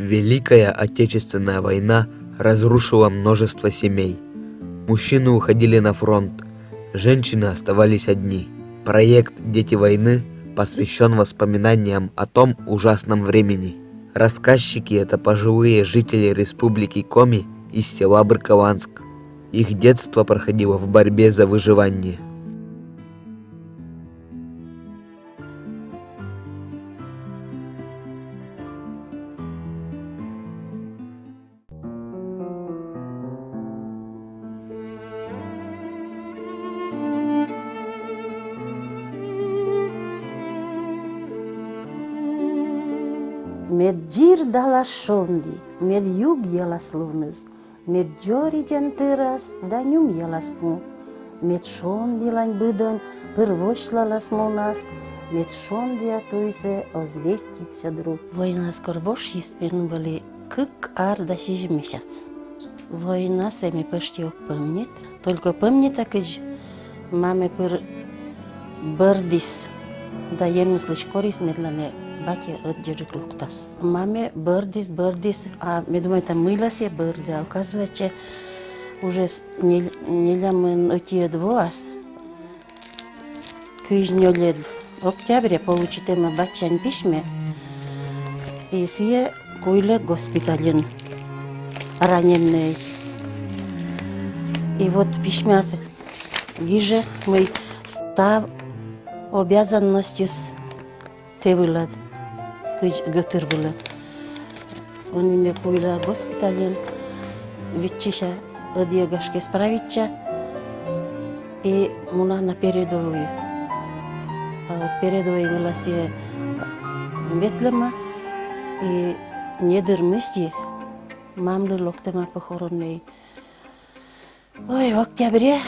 Великая Отечественная война разрушила множество семей. Мужчины уходили на фронт, женщины оставались одни. Проект «Дети войны» посвящен воспоминаниям о том ужасном времени. Рассказчики – это пожилые жители Республики Коми из села Бркованск. Их детство проходило в борьбе за выживание. Med gir dalla shondi, med jug jelas lunas, med jori gentiras, da njum jelas mu, med shondi lan budan, prvošla las monas, med shondi atuise ozveki shadru. Война скорбош испенвали как арда сиж месяц. Война се ми паштиок помнит, только помнит акыж маме пыр бърдис, да ем слыш корис медлане. Батя отдержит локтас. Маме бърдис, а ми думаете, мила си бърди, а оказва, че уже не лямын отия двоас. Кыжнё лед октября получите ма бачан пишме, и сие куйле госпитален раненый. И вот пишмяс, гиже мы став обязанности те вылад. Götürvüle. Oni me kuyla госпитален, витчиша одия гашке справитча и муна на передовую. А от передовой была се ветлема и недърмисти мамлы локтема похоронной. Ой, в октябре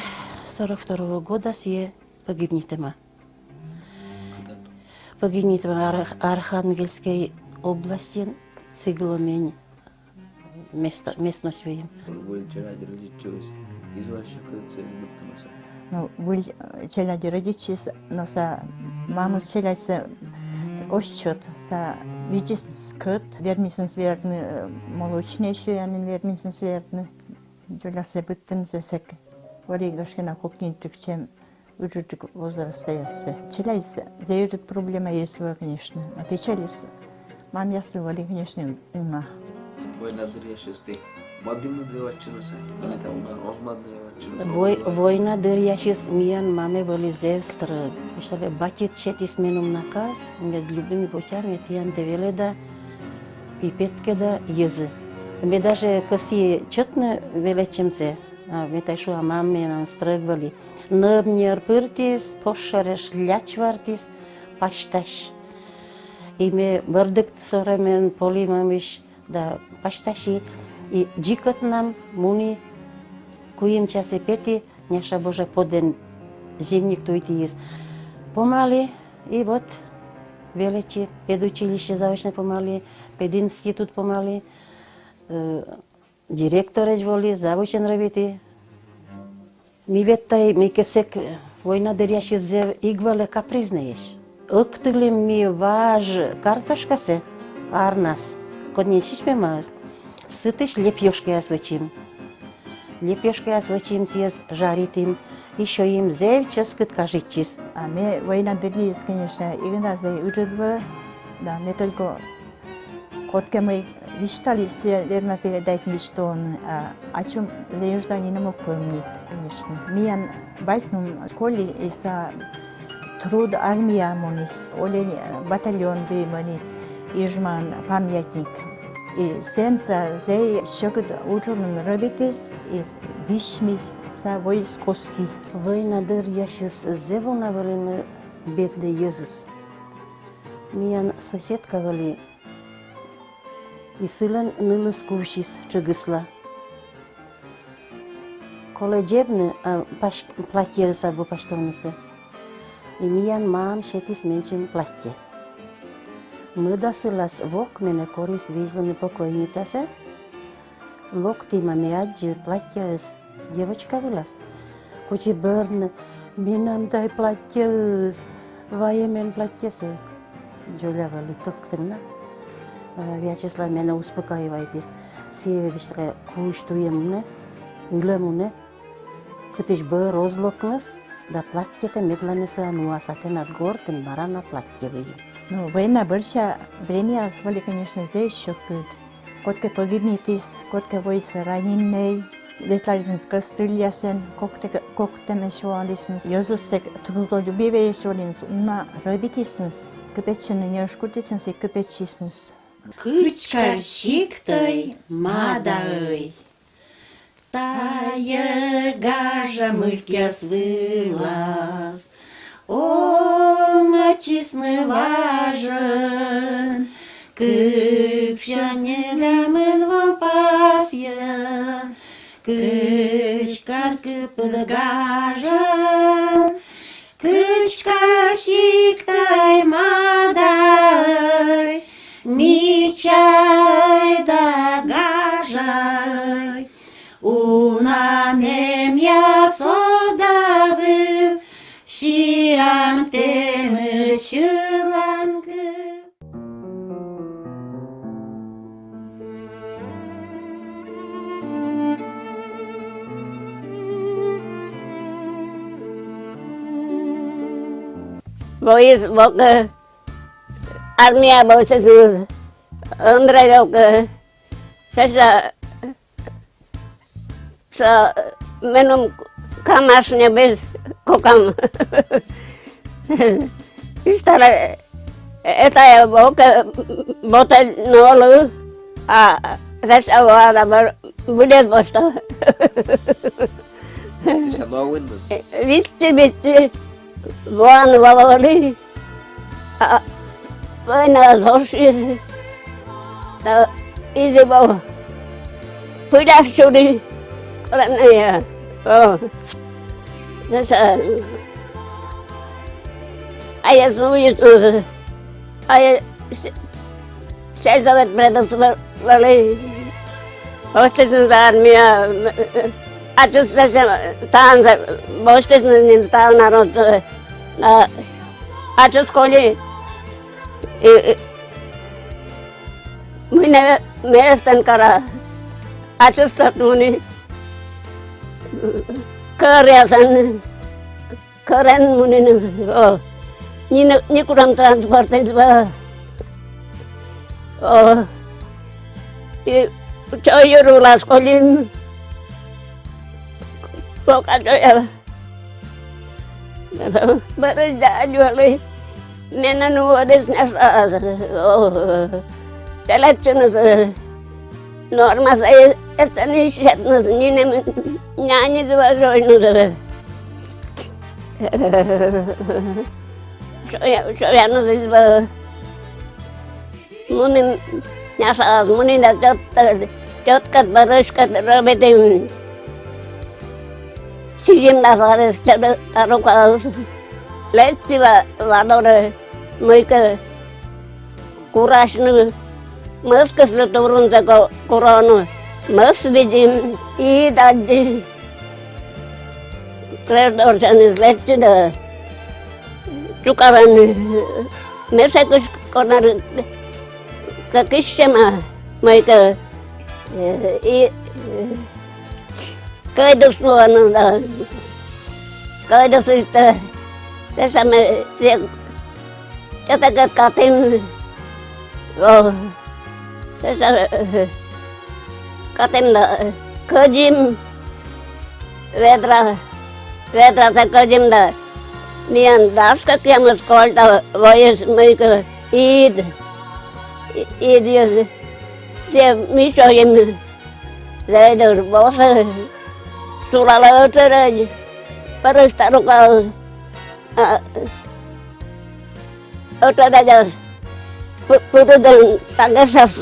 42 года се погибнитема. Погибнет в Архангельской области, Цигломень, местность своим. Ну, был челяди родичис, но са маму челядся ощет, са видишь скот, вермисен свердны, молочные еще, они вермисен свердны, джолясы быттен засек, варигашкина кухнинтик чем. Уджутик возраста ясы. Челяйся, заедет проблема есть, конечно. А печалится. Мам ясы вали, конечно, ума. Война дырящисты. Мадимны деваччынысы. Это уна озмадны деваччынысы. Война дырящис миян маме вали зевстры. Ишале батит четис менум наказ, мед любыми путями тиян девеледа, пипеткеда езы. Ме даже каси четны велечемзе. Метайшуа маме нам стръгвали. Нъбнияр пъртис, пошареш лячвартис, пащаш. И ме бърдъкт соремен полимамиш да пащаши. И джикът нам муни, коим часе пети, няша Божа поден зимник тойти из. Помали и вот величи, педучилище заочне помали, пединститут помали, директореч воли, завучен работи. Ми веттай, ми кесек война дырящи зев игвале капризнаеш. Ыктылы ми важ картошка се, арнас. Коднечиш ме маз. Сытыш лепешкой освечим. Лепешкой освечим тез жаритим. Еще им зев ческет кажитчис. А мне война дырящис, конечно, игназы уджудвы. Да, мне только котке мы мечтали все, верно, передать мечту, о чем заезжал не мог помнить, конечно. Миян байтнум школе иса труд армия монис, олень батальон бимани, ижман памятник. И сенса зей щекот учурным робитис и бишмис са войс кости. Война дырящис зеву навалины бедный Иисус. Миян соседка вали. И силен нымыскувшис чыгысла. Коледжебны платье сабу паштовнысы. И миян мам шетис менчим платье. Мы досылас вок мене корис вижланы покойницасе. Локти маме аджи платье с девочка вылаз. Кучи бърн, минам дай платье с, ваемен платье се. Джоля вали тълктемна. Vyacheslav mene uspokajivaitis. Sievedistre kuuštujemune, ylemune. Кътиш бъ розлокнес, да платите медленеса нуасате над гортен барана платьевы. Ну, война больше времени освали, конечно, за еще куд. Котка погибнитис, котка войс раненый, ветларисен скастрильясен, kokte мешуалисен, Йозусек трудолюбивее швалинс, уна робитиснес, кипечен не шкутисен, си кипечиснес. Кычкарщиктай, мадай. Тая гажа мылькяс вылаз, о, мачисны важен, кыпшане мен вам пасья, кычкар кыпыд гажен, кычкарщиктай, мадай, мичай да гажай. Unanem ja sodawy, siam temy silanky. Voice boke armia bose tu Andra joke sesa sa menum kamasnya bez kokam istara eta ya boke botel nolu a sesa wala budet bosta Siis on auinut. Vitsi vaan valoli aina tosi ta isi bau pudas sudi karena ya nasa ayah semua itu ayah saya sangat beratus valoli hostes armia atus saya tahan hostes tahan narot na atus koli mine mestan kara atus tatuni karyasan keren mune oh ni kurang transport itu oh coyo rulas kolin bukan ya baru jual nena nuades nasa jalan cina norma saya estani shat nus ni nyanyi dua roy nus saya nus munin nyasa munin dah jat kat baris kat rabetim Sijim nasares taruh kalau lihat tiba wador mereka kuras nu mas kesel turun jago korona mas dijim idaji kredor janis lihat cina cukaran mereka kus konar kekisema mereka Kaidos mo ano na, kaidos ito, kasama siya, katagat katim, kasama katim na, kajim, vedra sa kajim na, niyan das ka kiyam na skol ta, voyes may ka, id yun, siya miso yun, zaydo, bosa, Sulala terai, terus taruh kau, otak aja, putu dan tagasas,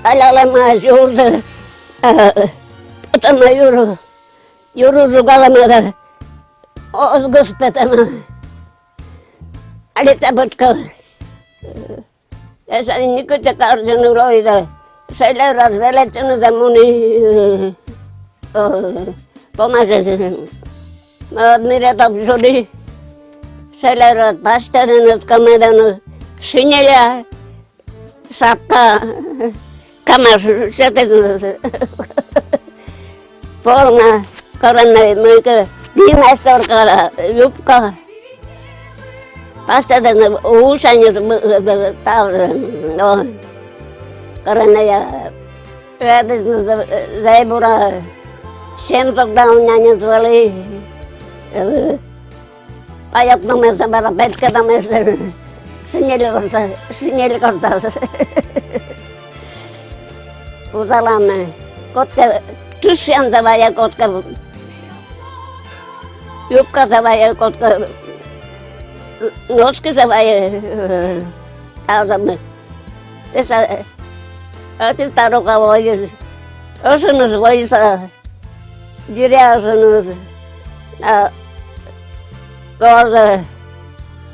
ala majur, utama yuru juga lama, gus petama, ada tabat kau, saya ini kecakar jenullah itu, saya ras velat jenul zamuni, Pomaže mire to vždy selerot paštenet kamedanu šinelia шапка, камаш, форма, коронная мойка, длинная шторка, юбка. Постоянно уши коронная, зайбура, чем тогда у меня не звали. Паяк на место, барабетка на место, шинель коса. Узалами, котка, тушьяндовая котка, юбка завая котка, ножки завая, тазами. Это старуха воюет, ошину воюется, деряжину, гордо.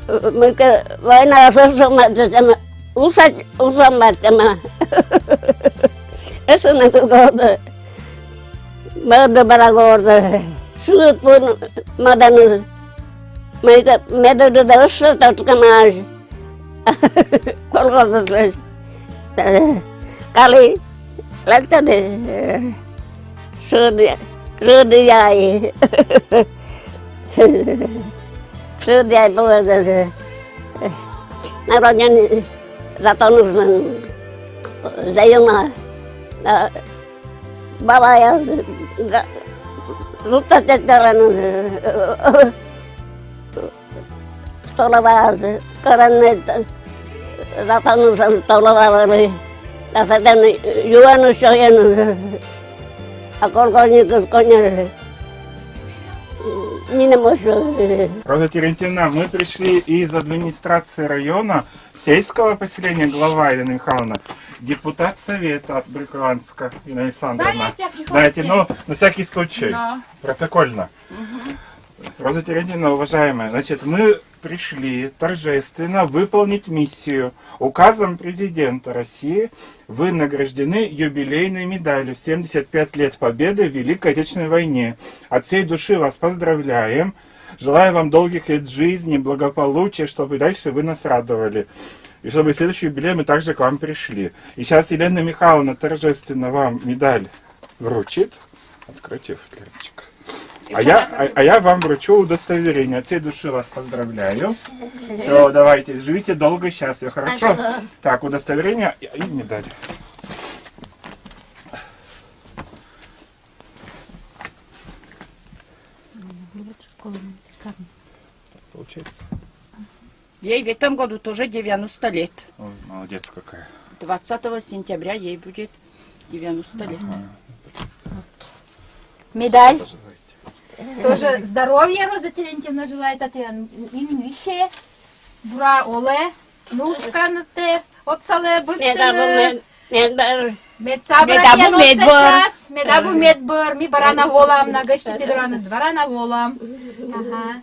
Мы война сошуматся, усаматся. Это не гордо. Морда была гордо. Суд пун мадану. Мы меду дорожно только маж. Колготы слез. Кали, летады. Суд яй. Суд яй было. Народня зато нужно заема. Бабая, рута тетяна, столовая, коронет, зато нужно столовая. Да саден юану шояну, а колгоник коня. Не могу. Роза Терентьевна, мы пришли из администрации района, сельского поселения, глава Елена Михайловна, депутат совета от Брюкованска, Инна Александровна. Знаете, но на всякий случай, протокольно. Роза Терентьевна, уважаемая, значит, мы пришли торжественно выполнить миссию. Указом президента России вы награждены юбилейной медалью 75 лет победы в Великой Отечественной войне. От всей души вас поздравляем. Желаю вам долгих лет жизни, благополучия, чтобы дальше вы нас радовали. И чтобы в следующий юбилей мы также к вам пришли. И сейчас Елена Михайловна торжественно вам медаль вручит. Откройте футлярчик. А я вам вручу удостоверение. От всей души вас поздравляю. Все, давайте, живите долго и счастливо, хорошо? Так, удостоверение и медаль. Получается? Ей в этом году тоже 90 лет. Ой, молодец какая. 20 сентября ей будет 90 лет. Медаль. Тоже здоровья Роза Терентьевна желает от инвише. Бура оле. Нучка на те. Отсале быттыны. Медсабрание носит сейчас. Медабу медбор. Ми барана волам. Нагащите дораны барана волам. Ага.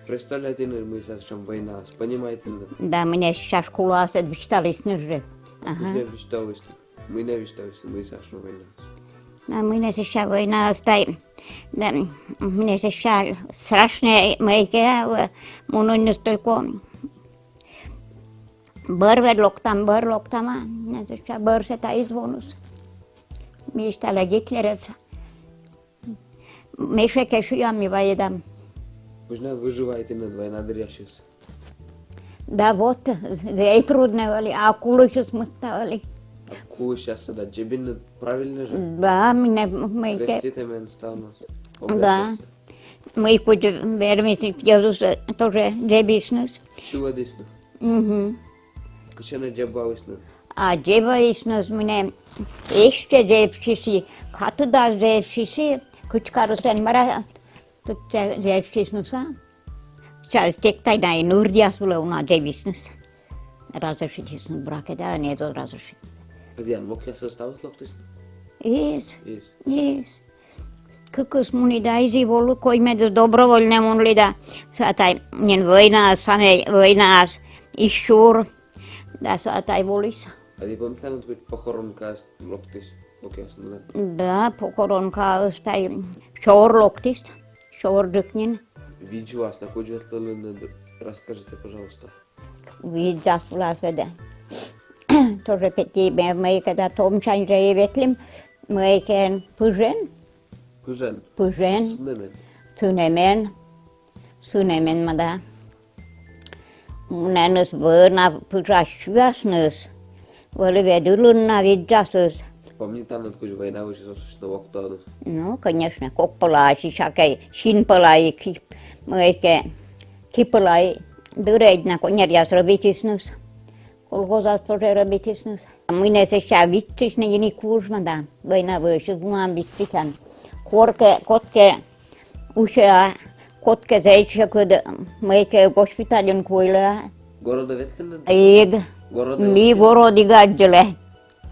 Представляете ли мы сейчас, чем война? Понимаете ли? Да, меня сейчас школа вычитались ниже. Не вичтовись. Мы не вичтовись, мы сейчас война. А мене сейчас война стоит. Да, мене сейчас страшная моя, муну не столько. Бърве локтам, не сейчас бърсе та извонус. Ми стала Гитлерец. Меше кешуя ми ваедам. Вы не выживаете над войной сейчас. Да вот, ей трудно были, а акулы сейчас мыттавали. Акулы сейчас сюда, джебин правильно же? Да, мы... Простите меня, ставно. Да. Мы куда вермись, Иисус тоже джебиснус. Чего десно? Куча джебависно. А джебависнус мене еще джебшиси, като да джебшиси, кучкарустан мара, тут джебшиснуса. Сейчас тектай на инурдиас была джебиснус. Разрешитесь браке, да, не то разрешить. Диан, мог я составить локтис? Yes. Какъс му ни да изиволу, кой ме да доброволне му ли да. Сатай, нен война, саме война, изшур, да сатай волис. А ти помните на твой похорон каст локтис? Okeyasın da. Да, покоронка ыстай шор локтист, шор дыкнин. Виджи вас на куджетлылыны расскажите, пожалуйста. Вид заспулас веде. Тоже пети мы когда том шанже ветлим, мы кен пужен, Güzel. пужен, Sınırmen. Sunemen mada. Unanus vărna pujashviasnus. Văle vedulunna viджасус. Памятаю, что война уже собственно октану. Ну, конечно, коппалай, шакай, шинпалай, кипалай. Дырейдна конерьяс робитиснус. Колхозас тоже робитиснус. Мы не сейчас виттиш не не кужмада. Война выше, гуман виттисан. Котке, уша, котке зайча, куда мы госпитален куйла. Города Ветлина? Иг, ми городи гаджеле.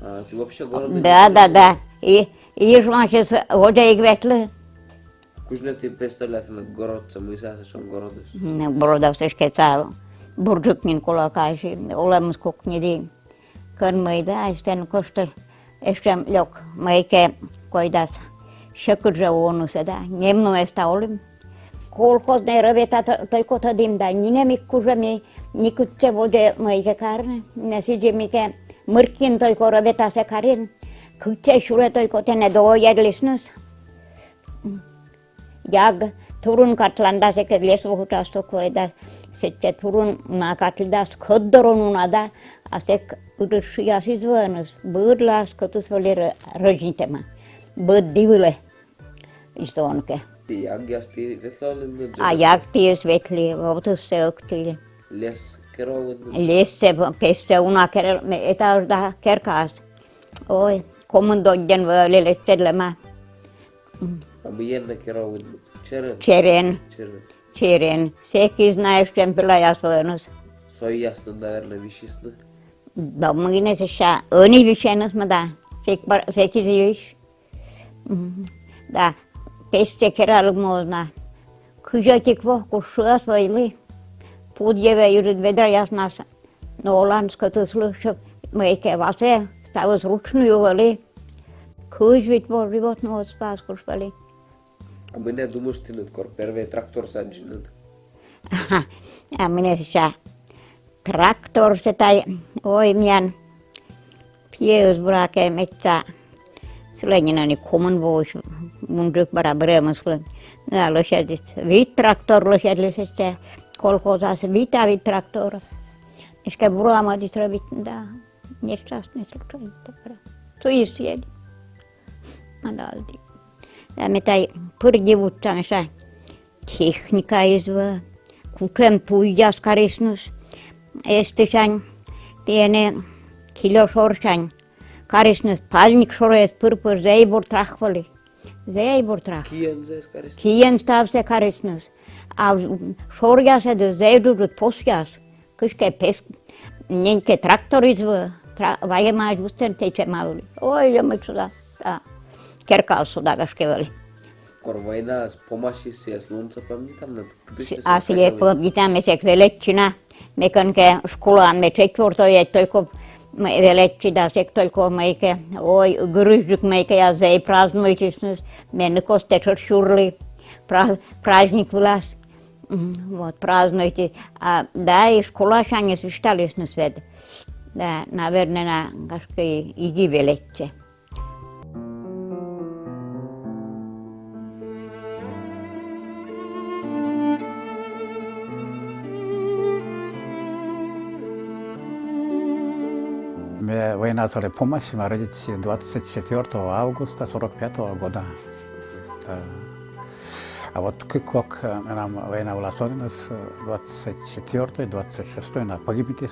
А, ты вообще города? Да. И жмачес водяик ветле. Кужня ты представляешь на город, мы сейчас он городus. Борода все шкетал. Бурджукнин колакаши, олемс кокниди. Кön meida sitten koste estem lok meike koidas шекуржа ону седа. Немно еста олим. Колхоз не рвета той кота дим да нине ми кужа ми никутче воде мейке карне. Не сиже мике мыркин той ко рвета се карин. Кутче шуре той коте не до едлиснус. Яг турун катланда се кедлес вохутасто корида сетче турун на катлдас коддорон унада асек удушия сизванус будлас котус воле рожинтема. Бud divile istonke. Jaggiasti Vetlolin. A jagtiis vetli, votus seukti. Les keroven. Lesse peste una kerel me etasda kerkas. Oi, komundodjen völe lettelema. Abienne keroven. Cheren. Sekis näistem pelajas vönus. Soijasnın da verle vişisni. Da mine se sha öni vishenus mada. Sekis yiş. Da peste keralım mozna. Kıjatik voh kuşuas vayli. Pudjeve yürüd vedra jasnas. Nolan skatuslu şöp meke vase. Stavus ručnuju vali. Kıjvit vor rivot no spas kušvali. A mine dumuštinut kor perve traktor sančinut. A mine se sha traktor se tai oi mian pieus brake metsä. Slängin kommun vuos mun bara bremusle. Ja lösjädit vitraktor lösjädlisestä kolkhozas vita vitraktor. Iska burama distrabitda. Nešťastný slučajte bara. To isjedi. Madaldi. Ja me tai purgivuttan sa tehnika izva. Kutem puijas karisnus. Estisan tiene kilosorsan. Karisnus palnik šoret purpur zeibur trachvali. Zeibur trach. Kien zes karisnus? Kien stavse karisnus. A šorjas edu zeidurut posjas. Kuske pes nenke traktorizva. Vajemaž vusten teče mauli. Oi, jomiksuda. Kerkaus sudagaskevali. Kor vojna pomašisi ja slunca pamitam nad kdyšne se Asie pamitämme se veletsina. Me kanke školaamme četvrtoje toiko veletsi da sektoiko meike. Oi, gryžuk meike ja zei praznoitisnus. Me nikoste šurli. Praznik vlas. Вот, празднуйте. Да, и школа шанье свистались на свет. Да, наверное, на кашке иги велетче. Война стала помощь, мы родились 24 августа 45 года. Да. А вот как нам война была сорвана с 24-26 на погибнуть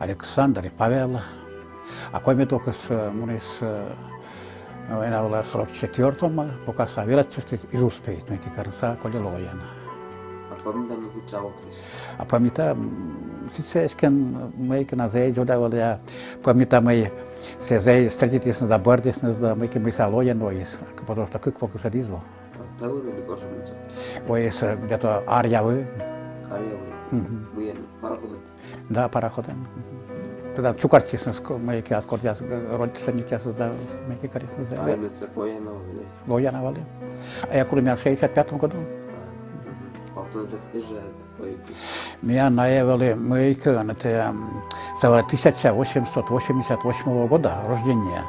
Александр и Павел. А кроме того, война была 44-м, пока Савелец из успеет, мне кажется, коли лояна. А pamitam joku chavoktis? А памятам, сейчас мы на зей жодавали, а памятам мы се зей встретились на бордис, на мы салоя ноис, потому что как пока садизло. Tagudu oli kosmolta. Ой, где-то Арьявы. Harjavы. Mujen parahoden. Да, пароходом. тогда цукарчисны майки аскордяс родственники да майки карисны за. Айнеца военного, Вояновали. А я курю меня в 65 году. Поплывет лежа, Меня наявили майки, это с 1888 года рождения.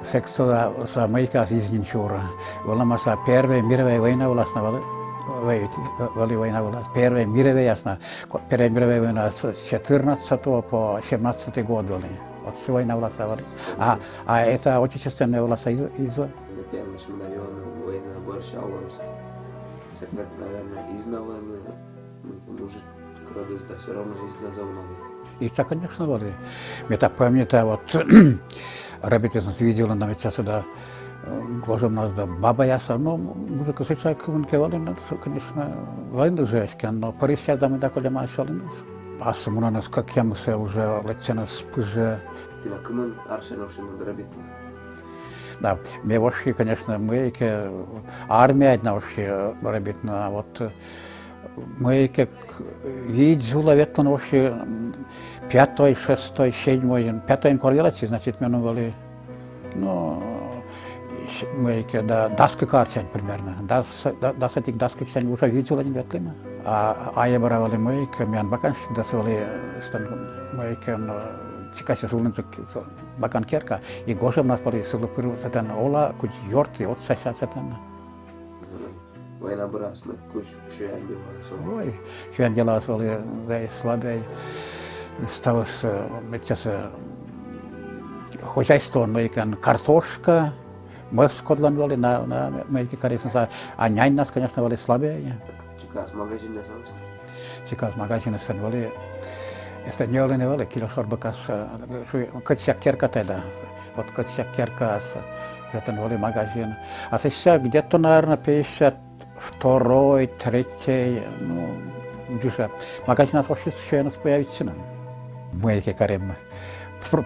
Секса с майка из Нинчура. Волна са Первая мировая война властна война власть. Первая мировая ясно. Первая мировая война с 14 по 17 год были. Вот с война власть вали. А это отечественная власть из Летелось мы на война Варшавамса. Секрет, наверное, изнаваны. Мы может крадось, да все равно изназовнаны. И так, конечно, вали. Мне так помню, вот ребята видели на меня сюда. Гожем нас да баба яса, но музыка сейчас коммуникировали, конечно, войны жесть, но парися да мы такое масали нас. А саму нас как я мы се уже летели спуже. Ты на кому арсеновши на дробитни? Да, мы вообще, конечно, мы que армия одна вообще ребятна, вот мы как видели ветно вообще 5-й, 6-й, 7-й, 5-й корреляции, значит, мы были, ну, мы да даска карчань примерно, да этих даски ксень уже видели не ветлима. А я брали мы к мян баканшик да свали мы к чикаси сулнчик баканкерка и гошем нас пали сулупиру сатан ола куч йорти от сатан. Война брасна, куч шуян дела. Ой, шуян дела свали да слабей ставас сейчас хозяйство мы картошка. Мы скотландвали на мейки карисна, а нянь нас, конечно, вали слабее. Чикас магазин остался. Чикас магазин вали, если не вали, кило шорбакас, кочак керка тогда, вот кочак керка, это вали магазин. А сейчас где-то, наверное, 52-й, 3-й, ну, дюша. Магазин вообще еще нас появится. Мейки карим.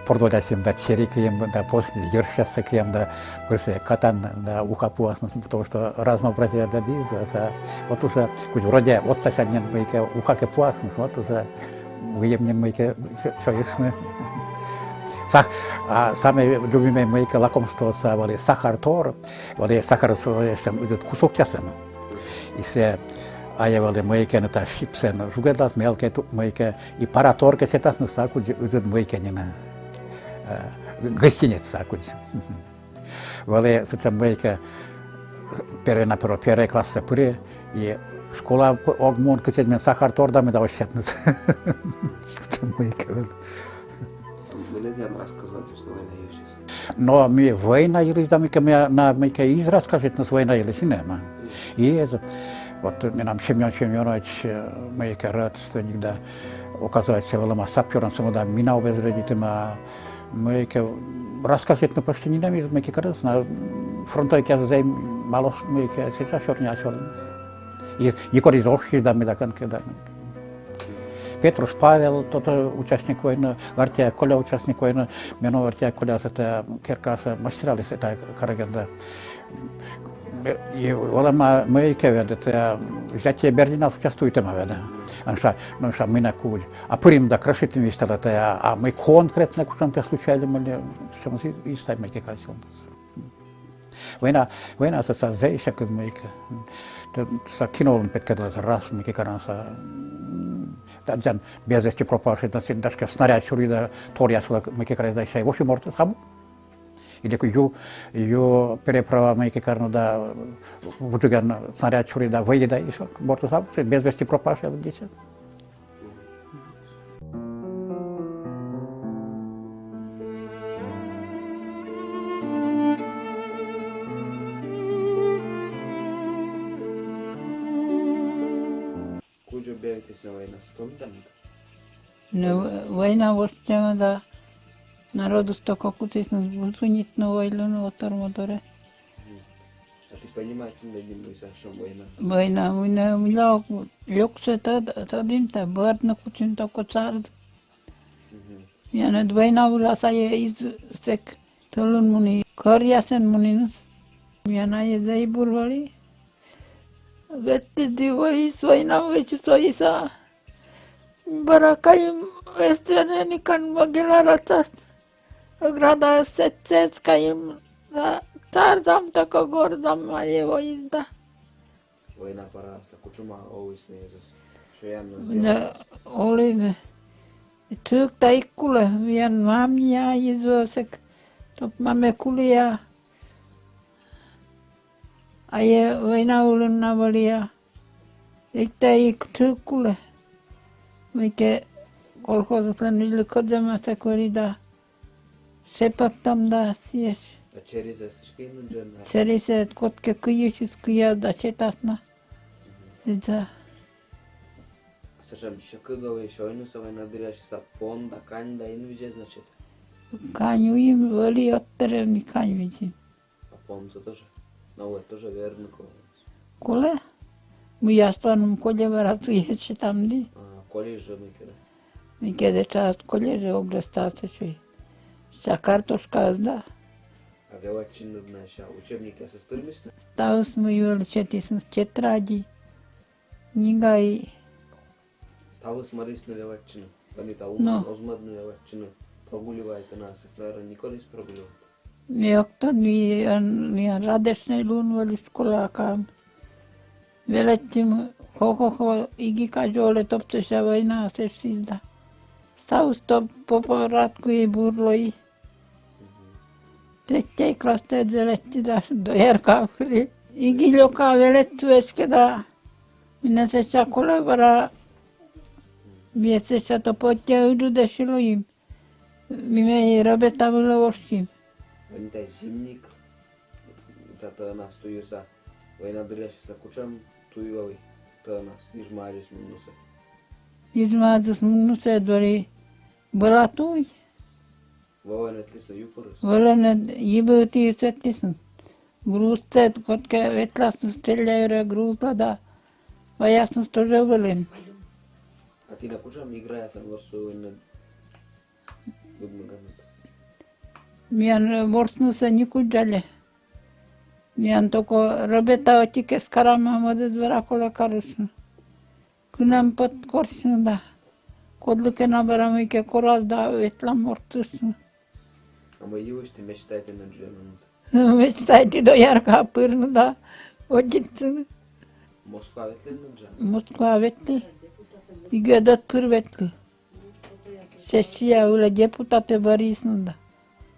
Продолжаем да черикаем, да после ершасакаем, да просто катан, да ухапуасно, потому что разнообразие да диза, вот уже хоть вроде вот соседние майка ухаке пуасно, вот уже выемнем майка все ясно. Самые любимые майка лакомство вали сахар тор, вали сахар идет кусок часом, и все а я вали майка на та шипсен, жугадас мелкая майка и параторка сетас на саку идет майка не на гостиница акуть. Вали сетам майка первый класс сапуре и школа огмон кучет мен сахар торда мы давай шатнес. Майка. Мы не знаем рассказывать, что война есть. Но мы война или да мы на майка из рассказать нас война или синема. И это вот нам Семен Семенович майка родственник да оказывается волома сапёром самода мина обезредитема майка рассказать на почти не нам майка карас на фронтовик я за мало майка сейчас черня солнце. И никто из общих да мы да конкретно да. Петрус Павел, тот участник войны, Вартия Коля участник войны, меня Вартия Коля это керкаса мастерали это караганда. И волома майка это взятие Берлина участвует там веда. Ну что мы на куль. А прим да крашит место это, а мы конкретно куда-то случайно мы что мы из там майка красил. Война это заища как майка. Са кинолом петкадал раз майка каранса. Dann bezesti propaganda da daška snarjad šurida torjasla майка карас да шай вообще может сам. Или ю переправа майка карно да вутуган snarjad šurida выеда и что может сам безвести пропаганда дича. Куда объявитесь на войну? Спонтанно? Ну, война вообще да. Народу столько кутись нас бузунит на войну от армадора. А ты понимаешь, не дадим мы что война? Война, мила, люксе тадим-то, бардна кучин только цард. Я над война уласая из сек толун муни, корясен мунинус. Я на езай бурвали. Ветти дивой война вече соиса. Barakayım estreni kan magilar atas. Grada setset kayım da tarzam tako gordam aje vojizda. Vojna parasta kučuma ovisne Jezus. Što ja Ne oli Türk da ikkule vien mamia Jezusek. Top mame kulia. Aje vojna ulunna volia. Ikta ik Türk kule. Mikä kolhoslan yli kodemassa korida. Sepattam da sies. A čeri se stiškejnun džemna. Cerise kotke kıyışız kıyada çetasna. Zida. Съжам, шакъгъл и шойно са война диряше са понда, кань да инвиже значит. Kanyu im vali ottere mi kanyu için. А понца тоже. Много е тоже верно коло. Kole? Mu yastanım kolye varatu yeşitamdi. Коли жени кеде. Mi kede čast kolje že oblestase čuj. Sa kartoška zda. А вела чинна днаша. Учебники се стърмисне. Stao smo jul četisn četradi. Njega i Става смарисна вела чина. Они та No. умна, озмадна вела чина. Прогуливайте нас, клара никой не спрогуливат. mi okton mi an radesne lun vali škola kam. Velettim ho igi kažole topce sa vojna se sizda. Stao stop poporatku i burloi. Trećej klaste veletti da dojer kafri. Igi ljoka velettu eskeda. Minä se sa kolevara. Mie se sa topotja ydude siloim. Mime ei rabetaville osim. Они та зимник. Тата нас тую са. Война диряше са кучам. Туюави. Та нас. Ижмарис мунуса. Izmaadus munnuse dori balatui. Войнат лисна юпорус. Volene jiböti settisn. Gruustet kotke vetlasn streljajure gruuslada. Vajasn stoževolen. А ти на кучам играя съм върсу на Дugmaganat. Mian vorsnuse nikudjale. Mian toko rabeta otikes karama modes verakole karusn. Kynän pot korsn da. Kodlukena baramike koraz da vetlam vortusn. Ама и още мечтайте на джеманът. Metsaitin dojarkaa pyrnuda ojitsin. Москва ветлен на джем. Moskva vetti. Igödöt pyrvetli. Sessia ule deputate varisnunda.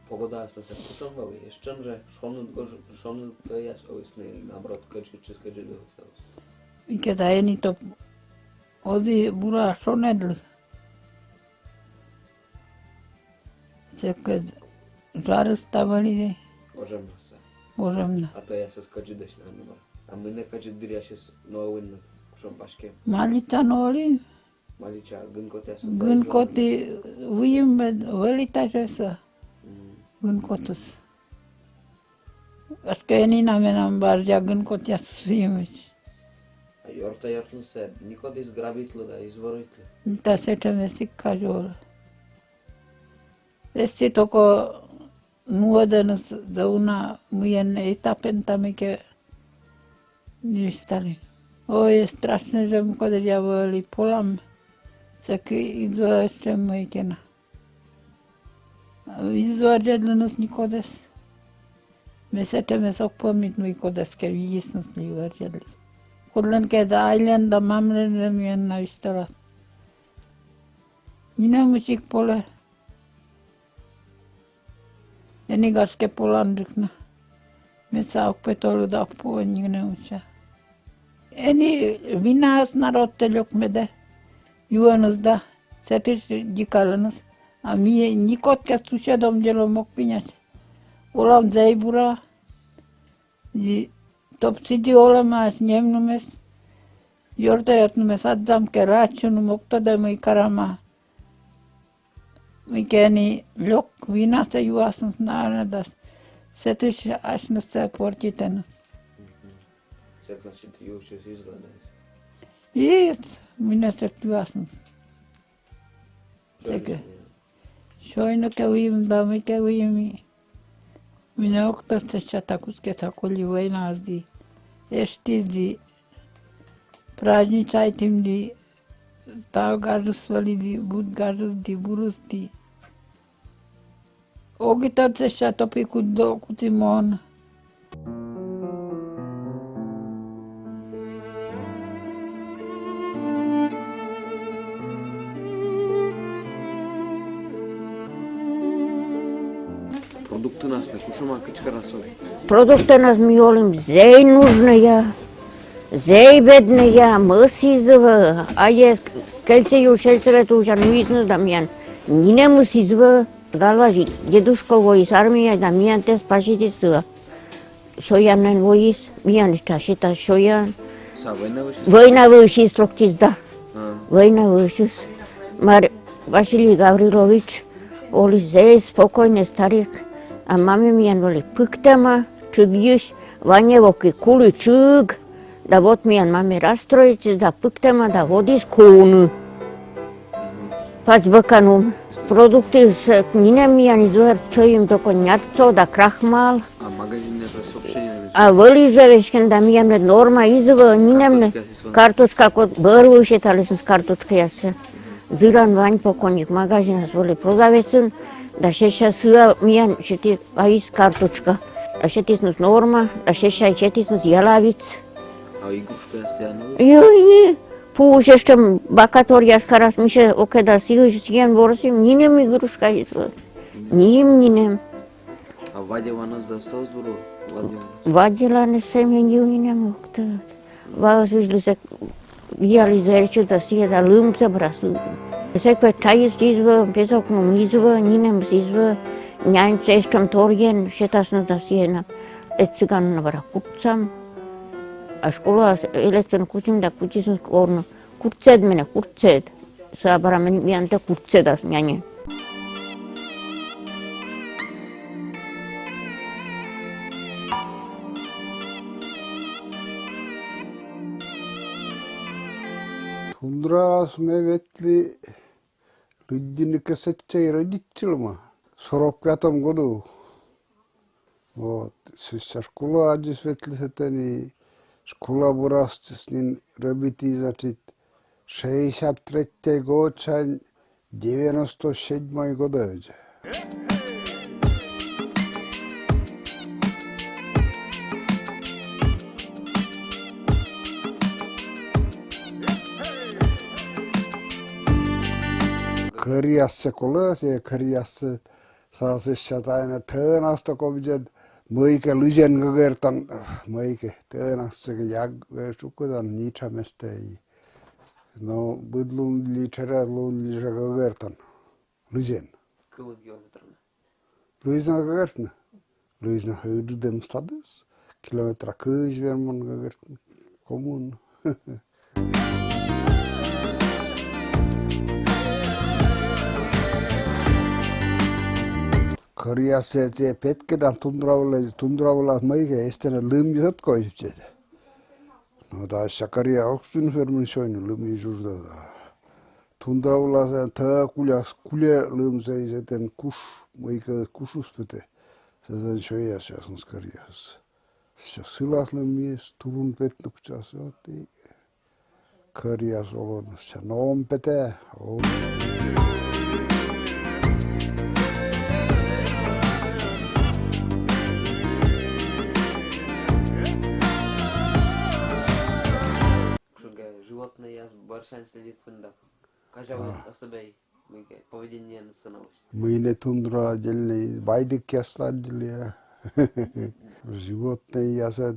Погода аз се потъмва и ещен же шонът тъяс овисне или наоборот къчки че скъджи да осталось. Ikeda enito odi bura sonedli. Seked žarustavali Можем са. gožemna. А тъя се скъджи да ще намер. А ми не къджи диряше с много виннат. Шон пашке. Malica noli, Малича гънко тя се. gânkoti uimbed velitajesa gânkotus. Aske enina menam barja gânkotias uimbed. А йорта йортлу се. Никой да изграбитлу да изворитлу. Nita sečeme sikka jola. Esti toko nuodenus zauna mujen etapentamike nistali. Ovo je strašno že mu kod djavoli polam. Saki izvojeće mojkena. Izvojeđedlenus nikodes. Me sečeme sok pomit mojkodes ke vidisnus li uvojeđedli. Kodlen ke za ailenda mamren mujen na istorat. Nina musik pole. Eni gaske polandrikna. Me sauk petolu da puo nine musa. Eni vinas narotteljok mede. Juonus da. Setis dikalanus. A mi nikot kes sušedom djelo mok pinjas. Olam zeibura. Top sidi olamas njemnumes. Jortajatnumes adzam ke računum oktodemu i karama. Mikeni lok vinasta juasnus naredas. Setis asnus se portitenus. Сек значи ти юше си изгледа. I minä se juasnus. Seke. Soinu ke uimda mikä uimi. Minä oktosta šatakuske sakoli vojnazdi. Eštizdi. Pražnicajtim di Stau garusvali di bud garus di burus di. Ogitat se sha topi kudo kutimon. Продукты нас на кушама качкарасови. Продукты нас миолим зей нужные, зей бедные, мысизва, а есть кельцею шельцевету уже нуизнус дамьян. Нине мысизва, галважи, дедушка воис, армия дамьян тес пажитисва. Шоянен воис, миян чашита шоян. Са война вышла? Война вышла строктиз, да. Война вышла. Мар Василий Гаврилович, oli зей спокойный старик. А маме миян воли пыктама, чыгюш, ваневоки кули чыг. Да вот миян маме расстроится, да пыктама, да водис куну. Пацбаканум. Продукты с нинем миян извер, чё им только нярцо, да крахмал. А магазин не за сообщение. А воли живешкен, да миян норма изва, нинем карточка, кот бървуше талисен с карточка ясе. Зиран вань покойник, магазин с воли продавецен. Да шеша сыа миян шети аис карточка. Да шетиснус норма, да шеша шетиснус ялавиц. А игрушка я стояла? Йой, пушещем бакатория скарас мише океда сиюш сиен ворсим, нинем игрушка изва. Нинем. А Вадева нас досталось было? Вадила не семен нинем октад. Ваас вижлисе вияли зерчу да сиеда лымца брасу. Секве таис изва, безокнум изва, нинем изва, нянца ещем торген, шетасна да сиена. Ециган навара курцам. А школа елецен кучим да кучисн корно. Курцед мене, курцед. Сабара мянте курцедас няне. Тундрас ме ветли людиника сетчей родителями в 45 году. Вот. Сейчас школа адис ветли сетени школа бурасти с ним рабити, значит, 63 год, 97 год. Kariassa kolas ja kariassa saa siis aina töönasta koviset muike lysen gogertan muike töönasta ja sukutan niitsamesta ei no budlun liitera lun lisa gogertan lysen Кылы километрами. Luisna gogertan Luisna höydü dem stades kilometra köys verman gogertan kommun Kariassa se petkedän tundravalla meikä estänä lymjät koisipset. No tässä karia oksun fermin soinu lymjisuusta. Tundravalla se tää kulje lymsei sitten kus meikä kususpete. Se sen soija se on kariassa. Se silas lymjes turun petnuksia se otti. Kariassa on se noon pete. Животные я с борщами следит пында. Кажа особей поведение на сыновось. Мыйне тундра отдельный, байдык яста отдельный. Животные ясад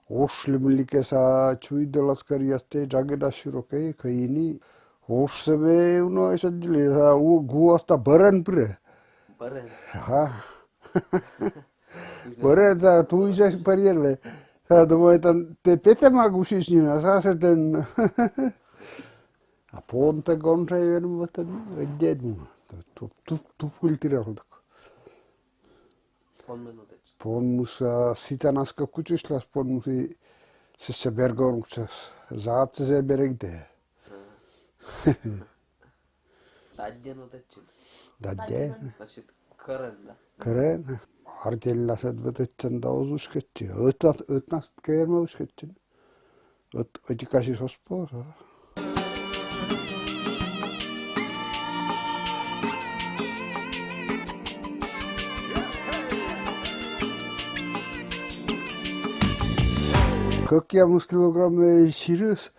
ошлемлике са чуйдалас карьясте жагеда широкой кайни. Ошсебе уно эс отдельный, са у гуаста баран пре. Баран? Ага. Баран са туйся парьерле. Ja, думаю, там te petemagussis nina saa sitten a ponte konseivän mutta edjet mun. Tu kultiralta. Pon musa sitanaska kutsislas pon musi se bergormuksas zaatse se bergte. Dadden otetsin. Dadden. Значит, Karen. Karen. Artellased võtetsen ta usketsi, õtnast keerma usketsin. Õtikasis ospoos. 40 килограмм сирис,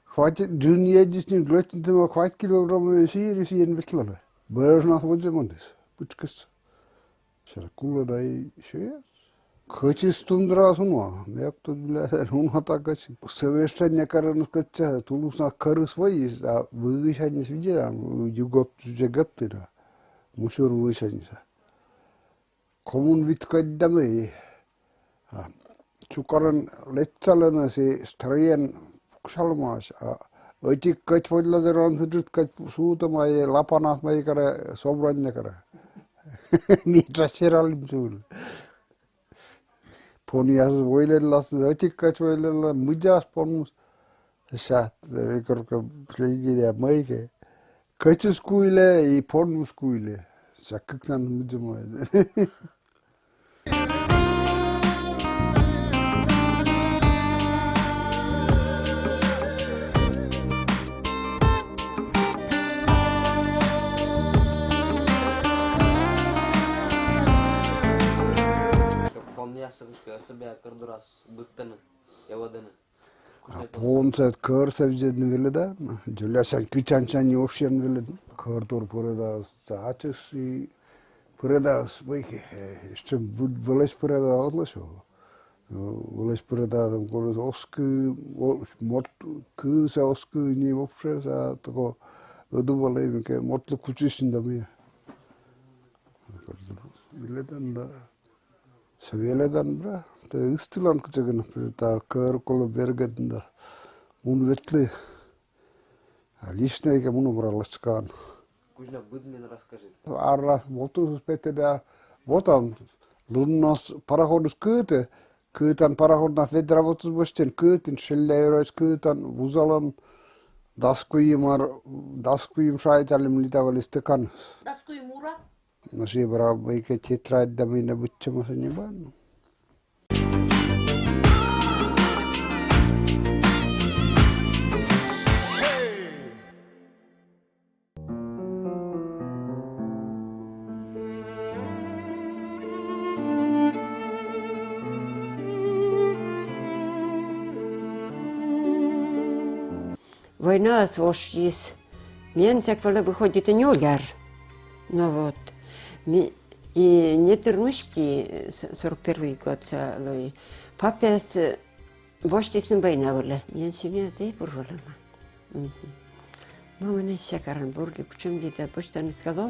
хватит, джуньедисни глотнитема хватит килограмм сирис и инвестлала. Бэжнах водземандис, пучкас. Шаркула дай шея. Качис тундрасуна, як тут, бля, рунатакаси. Совершенно каранускача, тулусна карыс вайис, а вышанис видеам, югоп жегаптыра. Мушур вышаниса. Коммун виткаддаме. Чукаран летсалана се строен кушалмаш. Этик кать водладеран хыдрыт кать суутамай лапанас майкара собраннякара. Митрасералим сул. Ponias voilellas, этик кать voilелла мыджас понмус. Сат, векорка плегидя майке. Качес куиле и понмус куиле. Саккан мыджамай. Ясынская себя каждый раз быттаны, яваданы. Понсет кör sevcedin veleda, Juliasan küçançan yoşyan veled, kör purada saçıs purada spike, işte bu veles purada atlasho. Veles purada tam kolos oskı, mot kısa oskı ni vopşe sa tako ödü valay ke motlu kuçişinde mi? Veledan da Seveledan bra, te istilan kıçagın, ta kör kolu bergadında, mun vetli, лишнее кому набраласкан. Кузьна, выдмин расскажи. Арла, вот спетеда, вот он, луннос параходус кüüтän параход ведравотус бостен кüüтин, шеллейройс кüütän, вузалан, daskujim saitalim litavallista kannas. Daskujim ura? No siebra vaikka tetraidamina butsamassa niban. Война свошись. Мен всякого выходит и не уляр. Ну вот. И не термышти 41 год. Папа с воштисным война была. Мен семья заебурвала. Мама не шакаран бурли, почему ли-то почтан сказал,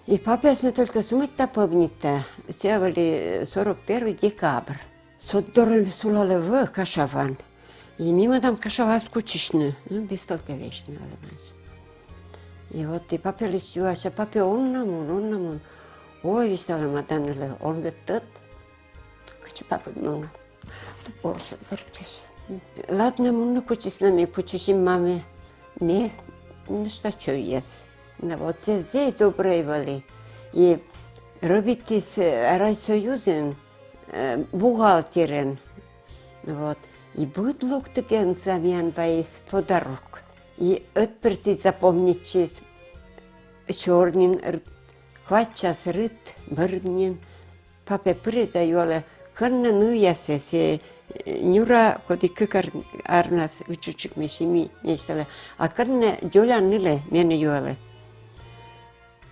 и папа с мы только сумыть-то помнит-то. Севали 41 декабрь. Соддорен сулали в Кашаван. И мимо там кашава скучишны, ну, бестолка вечно, алимас. И вот и папа лисю, а папа он. Ой, вистала матанеле, он ведь тот. Кучи папа много. То порса верчишь. Ладно, муну кучись нами, кучишим маме. Мне, ну что есть. Ну вот здесь добрые вали. И робите с райсоюзен, бухгалтерен. Вот. И будет лук такен замян вайс подарок. И отперти запомнить чернин, хватчас рыт, бырнин. Папе придаюле, кырна нуясе се нюра коди кыкар арнас учучик мешими мечтала. А кырна джолян ниле мене юле.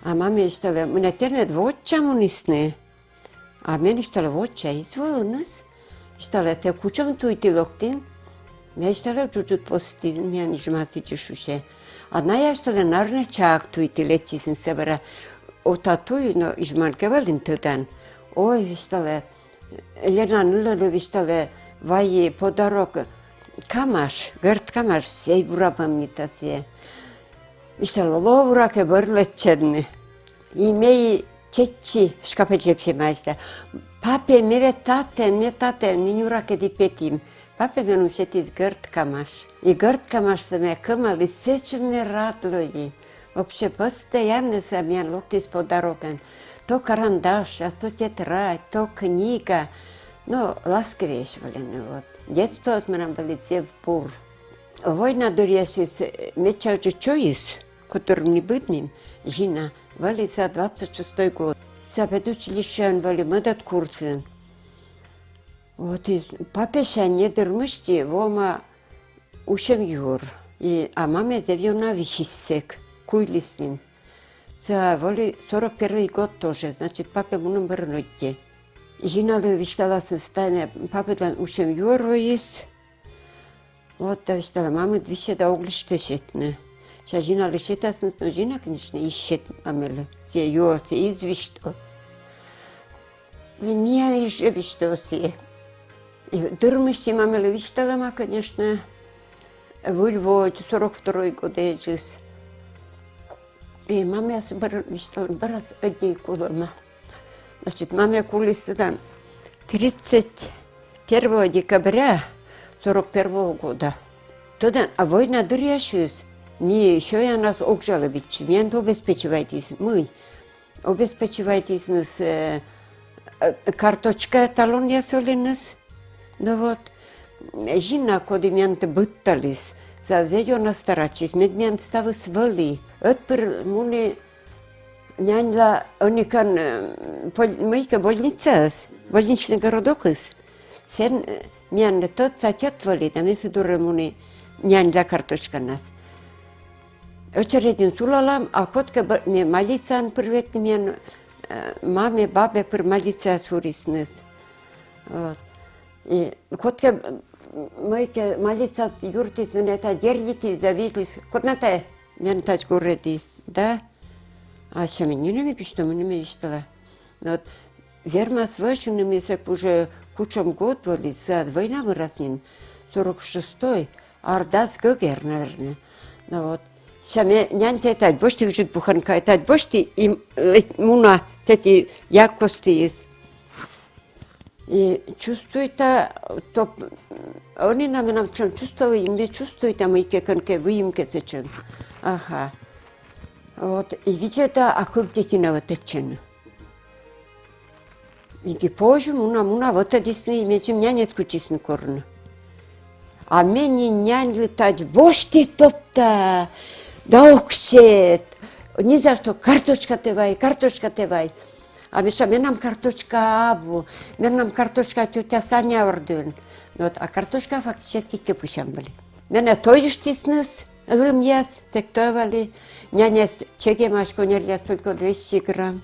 А маме мечтала, мне тернет вотча мунисне. А мене мечтала вотча изволнас. Штала те кучам туйти локтин, ме штала чучут постин, ме нижмати чешуше. Одна я штала нарне чак туйти лечисин себера, ота туй, но ижман кевалин тыдан. Ой, штала, Лена нулали штала, вай подарок, камаш, герт камаш, сей бура памнитасе. Штала ловраке берлечедни, и мей чечи шкапе чепсемайста. Pape me taten, minura di petim. Pape me nu cetis gărt camaș. I gărt camaș să me cămăli secem ne ratloi. Вообще постоянно să mi-am loctis podarokan. То карандаш, а то тетрадь, то книга. Ну, ласковейшвали, вот. Детство от меня было в бур. Война дурящись, меча чоис, которым не бытним, жена, вали за 26 год. Să peduci lișan vali mădat curțen. Вот и папеша не дырмышти, вома ушем юр. А маме зевьона вишисек, куйлистин. За воли 41 год тоже, значит, папе муном бърнотте. Жиналы виштала состояние, папедан ушем юр воис. Вот да виштала, мамы двише да оглиште шетне. Ша жиналы шетасын, но жина, конечно, ищет мамелы. Се юр, се извишто. И меня еще вишто се. И дырмышти мамелы виштала, ма, конечно, в Львове 42 год ежис. И маме виштала брат одни кулама. Значит, маме кулистыдан 31 декабря 41 года. Тогда, а война дырящуюсь, мне еще и нас окжала бить. Меня обеспечивайтесь, мы. Обеспечивайтесь нас карточка талон я солинес. Ну вот, жена, коли меня быттались, за зеё настарачись, медмен ставы свали. Отпер муни няньла, они кан мойка больничный городок из. Сен меня тот сатятвали, там если дуре муни няньла карточка нас. Очередин сулалам, а котка мне молиться привет мне маме, бабе пер молиться суриснес. Вот. И котка мойка молиться юртис меня это держитесь, завитлись. Котната меня тач горедис, да? А чем не намекли, что мы не мечтала. Вот вермас вышенными сек уже кучам год вали, за война выраснен, 46-й, ардас гогер, наверное. Ну вот. Саме няньте этать бошти жить буханка, этать бошти им муна эти якости есть. И чувствует-то, то они нам чем чувствуют, им чувствуют, а мы как выемки зачем. Ага. Вот, и видите, а как дети на вот это. И позже муна вот это действительно имеет нянет кучисный корн. А мне нянь летать, бошти топта, да оксет. Ни за что, карточка тевай. А миша, нам карточка Абу, нам карточка тетя Саня орден. Вот, а карточка фактически кепушам были. Меня тоиштиснес, лымьяс, сектовали. Нянес чегемаш конерляс только 200 грамм.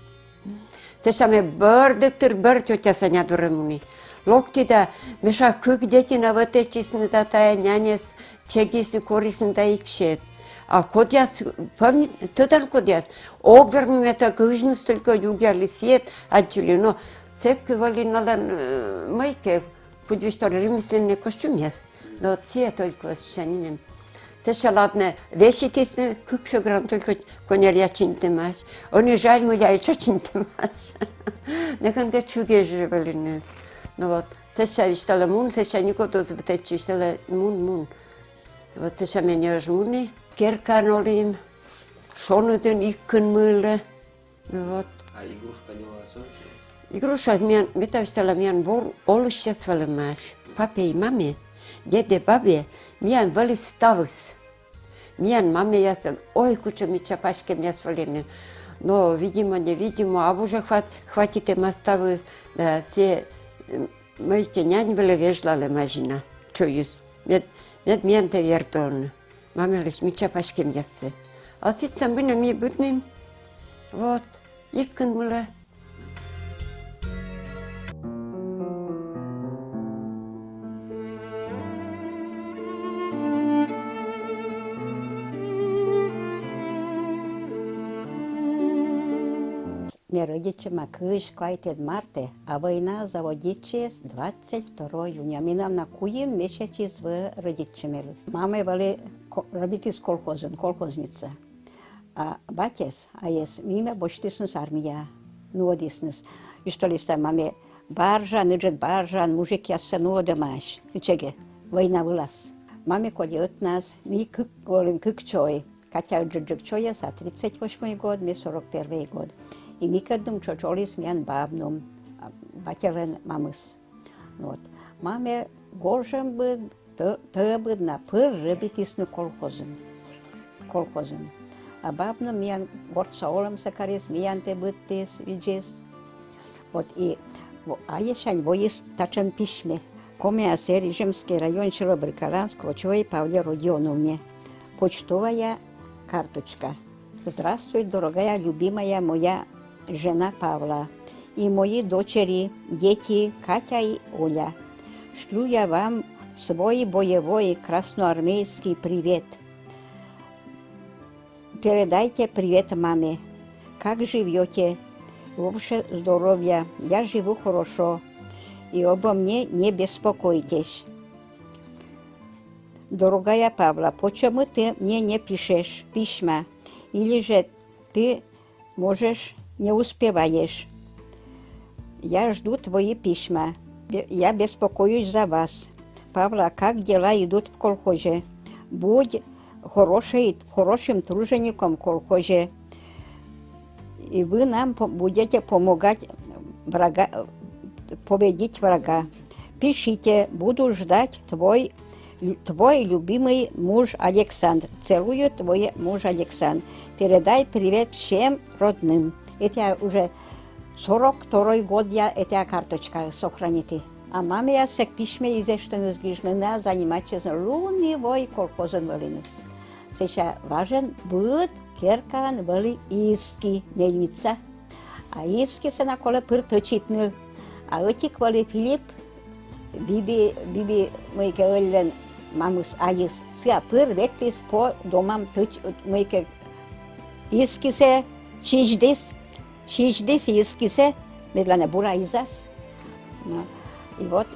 Сешаме бърдыктыр быр тетя Саня дуремуни. Локти да, миша күк дети на вот эти да тая нянес чегиси корисны да икшет. А кодяс, помните, тыдан кодяс, огверми это гыжныс только югерли свет отчили, но сепки вали надан майке, подвиштор ремесленный костюм яс, но те только с чанинем. Це ладно, вещи тесны, кукшо грамм только конерья чинтемаш, они жаль муля и чо чинтемаш. Неканга чуге живелинес. Ну вот, це виштала мун, це никуда звтечи, виштала мун. Вот це меня жмуни. Керкан олим, шонуден иккен мылы. Вот. А игрушка не вас очень? Игруша, mitä stella mian olusjas valemaas. Papi и маме, деде, бабе, mian vali stavus. Mian маме ясен, ой, куча ми чапашке меня свалили. Но, видимо, невидимо, а уже хватит им ставус, да, все мойки нянь вали вежлали мажина. Чуюсь. Мед mian te вертон. Маме лишь ми чапашке мясо. А сейчас мы на ми будем. Вот. Иккен мыла. Мне родичи кыш кайтет марте, а война заводичес 22 июня. Мы нам накуем месяц в родичами. Маме вали работать с колхозница. А батес, а есть мимо боштиснус армия, нуодиснус. И что листа маме баржан, иджет баржан, мужик ясса нуодемаш. Ичеге, война вылаз. Маме колет нас, ми говорим кыкчой. Катя джиджикчоя за 38 год, ми 41 год. И никогда чочолис мян бабном, батерен мамыс. Вот. Маме горжем бы, бы на пыр рыбитисну колхозен. А бабном мян горца олам сакарис, мян те быттис, виджис. Вот и Аешань воис тачан письме. Комеасе Рижемский район Челобрыкаланск, Клочевой Павле Родионовне. Почтовая карточка. Здравствуй, дорогая, любимая моя жена Павла и мои дочери, дети Катя и Оля. Шлю я вам свой боевой красноармейский привет. Передайте привет маме. Как живете? Вовсе здоровья. Я живу хорошо. И обо мне не беспокойтесь. Дорогая Павла, почему ты мне не пишешь письма? Или же ты можешь не успеваешь? Я жду твои письма. Я беспокоюсь за вас. Павла, как дела идут в колхозе? Будь хорошим тружеником в колхозе. И вы нам будете помогать победить врага. Пишите, буду ждать твой любимый муж Александр. Целую, твой муж Александр. Передай привет всем родным. Это уже 42-й год я эта карточка сохраните. А маме я сек письме изештеныз гижнена заниматься луневой колхозен валинус. Сейчас важен будет керкан вали иски мельница. А иски се наколе пырточитны. А эти квали Филипп биби мойке өллен мамус айыс. Ся пыр веклис по домам тыч мойке искисе чиждис искисе медлане бура изас. И вот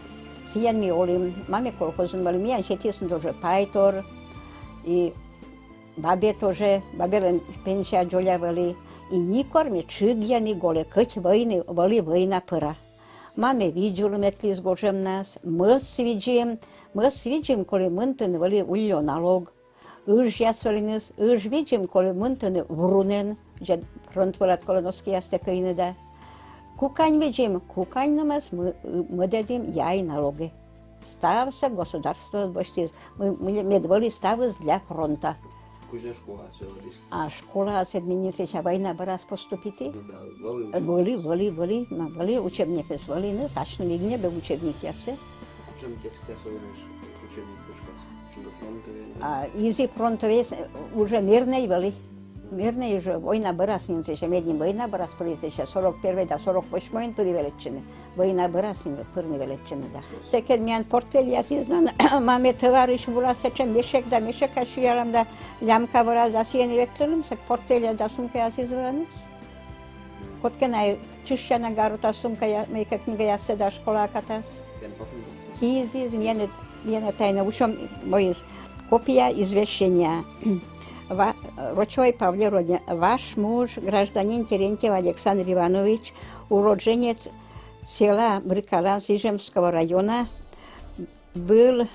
сиян ми олим маме колхозен вали миян шетисн тоже пайтор и бабе тоже бабелен пенсия джоля вали и никор ми чыгьяни голе кыть войны вали война пыра. Маме виджулы метлис гожем нас, мы видим, коли мынтын вали ульё налог. Ыж ясвалиныз, ыж видим, коли мынтын врунен, же фронт валат коли носки ясте кайныда. Кукань видим, кукань намаз мы дадим яй налоги. Стався государство башти, мы медвали ставыз для фронта. Кузня школа все здесь. А школа седминица война барас поступити? Да, Вали учебники свали, не сачно мигне бе учебники ясе. Чем тексты особенные учебник почкас? Чем до фронта? А изи фронтове уже мирный вали. Мирный уже война барасница, еще медним война барас призеша 41 до 48 перевеличены. Война барасница пырны величены да. Секер миян портфель ясизнан маме товарищ була сечем мешек ашуялам да лямка бара засиени вектерим сек портфель да сумка ясизваныс. Коткена чущана гарута сумка я мейка книга ясе да школа катас. Изи миян тайна ушом мой копия извещения. Рочевой Павле Родин, ваш муж, гражданин Терентьев Александр Иванович, уроженец села Брыкаланск Ижемского района, был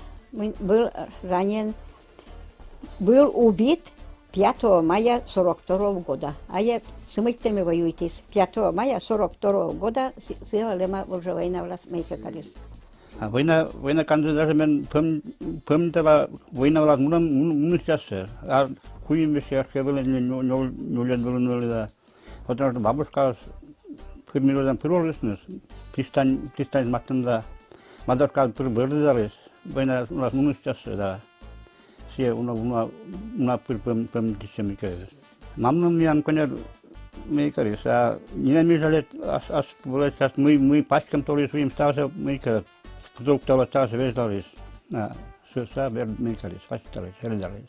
убит 5 мая 42 года. А я с мытьями воюетесь. 5 мая 42 года села лема уже война власть мейка колес. Война канды даже мен помнила война власть мунущасы. Куим вещи были нолен были да. Потому что бабушка примерно прорвалась, пристань матында. Мадорка прибылдырыс. Война власть мунущасы да. Все уна пом дичемикес. Мамным ян коня мейкарис. А не жалет ас было сейчас мы пачкам то ли своим стався мейкар. Продуктала стався вездалис. Sösa bir mekalis, façtalis, helidalis.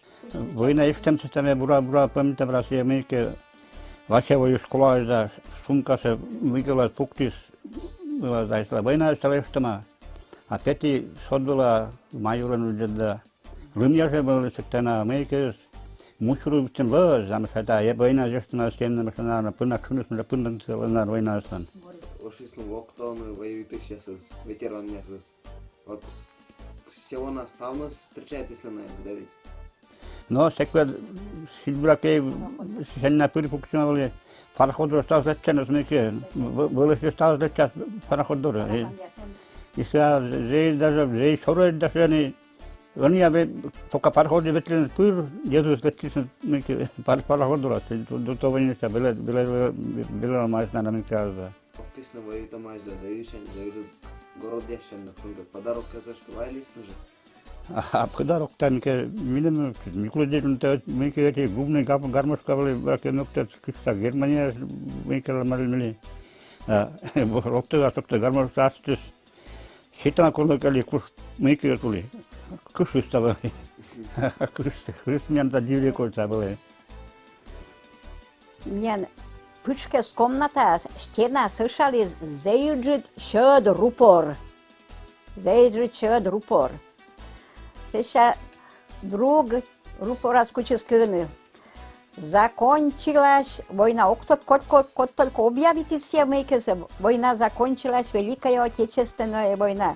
Vojna iftemsitame bura pamita brasje meke vaševo škola za sumka se vikala puktis bila zaistila. Vojna staleštama. A peti sodbila majuranu da lumjaže bili sektena meke mušuru tim vaz zamšata je vojna žeštena sjemna mešana puna čunus na puna celena vojna stan. Ošli lockdown, воюют сейчас ветеран месяц. Вот село наставность встречаетесь ли на это? Но секвер сильбраке сенна пырпукчнавали пароход остался зачем смеке было осталось зачем пароход дор и сейчас даже шоры даже не они абе только пароход ветрен пыр едут зачем смеке пароход дор до того не было майс на намекал Оптисного Томаш за завишен, за городящен, например, подарок казашки вайлист же. А подарок танке минем никуда мы эти губные гармошкавли браке нокта киста Германия мы каламали. Рокта атокта гармош астис хитана колокали куш мы киртули. Куш става. Куш христиан да диве колтабали. Мне пышкес комната, стена слышали, заезжит шед рупор. Заезжит шед рупор. Сейчас друг рупора скуческины. Закончилась война. Кот только объявите все мейкесы. Война закончилась, Великая Отечественная война.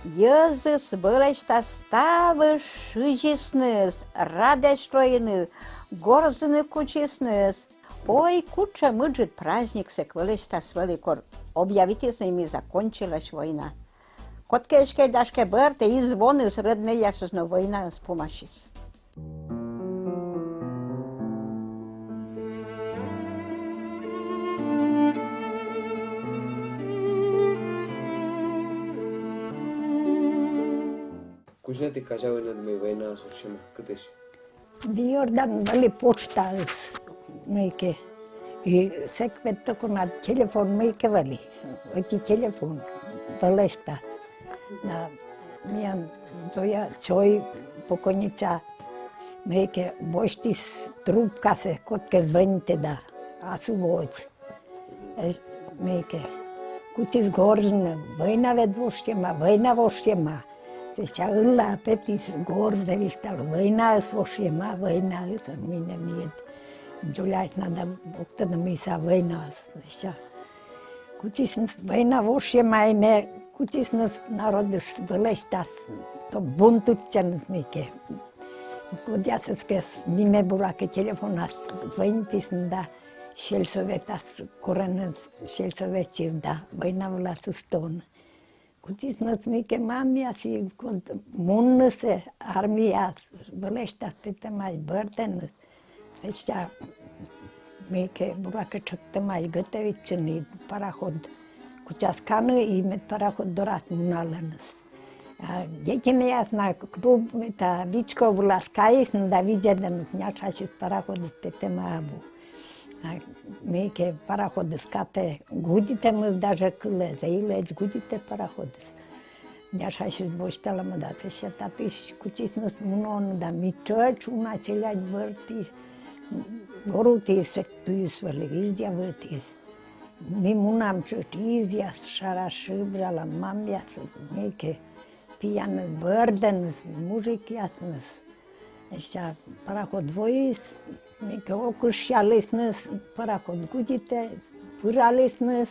Езыс бырышта ставы шижесныз, радостроеныз, горзыны кучесныз. Ой, куча мыджит праздник се квылышта свеликор. Объявите с ними, закончилась война. Коткешке дашке бърте и звоны с родные ясно война с помощис. Кузня ти кажава над ми война сушима, къдеш? Биордан вали почта мейке. И секвет токо на телефон мейке вали. Оти телефон валешта. На миян тоя чой покойница мейке бощтис трубка се котке звъните да. Аз увод. Мейке. Кучис горзна, война вед вощема, война вощема. Сега ăla petis gorzevi stal văina svoșema văina să mine miet Juliaș nada octă de misa văina așa Cucis văina voșema ne cucis nas narodus văleștas to buntucen mike Codia să skes mine burake telefonas văintis da šel sovetas korenes šel sovetis da văina vla suston Kutis nas mike mamia si munnese armia văleștas pete mai bărtenes Așa mike burake çökte mai gătevicini parahod kučaskanı imet parahod doras munalanız Djekinijas na klub ta vičko vlaskajis da vidjedenes njačašis parahodis pete mabu Mike parahodis kate guditemiz даже kıle zeyleç gudite parahodis Njašašis boștalama da se še tapiš kučisnus munon da mi čoč una celeași vărtis Gorutis sectuis văli izia vărtis Mi munam čoč izia šara šibra la mamia Mike pijanës bërdenës, muzikjatnës. Așa, parahod vois, mică okuşyalısnız, parahod gudite, pıralısnız.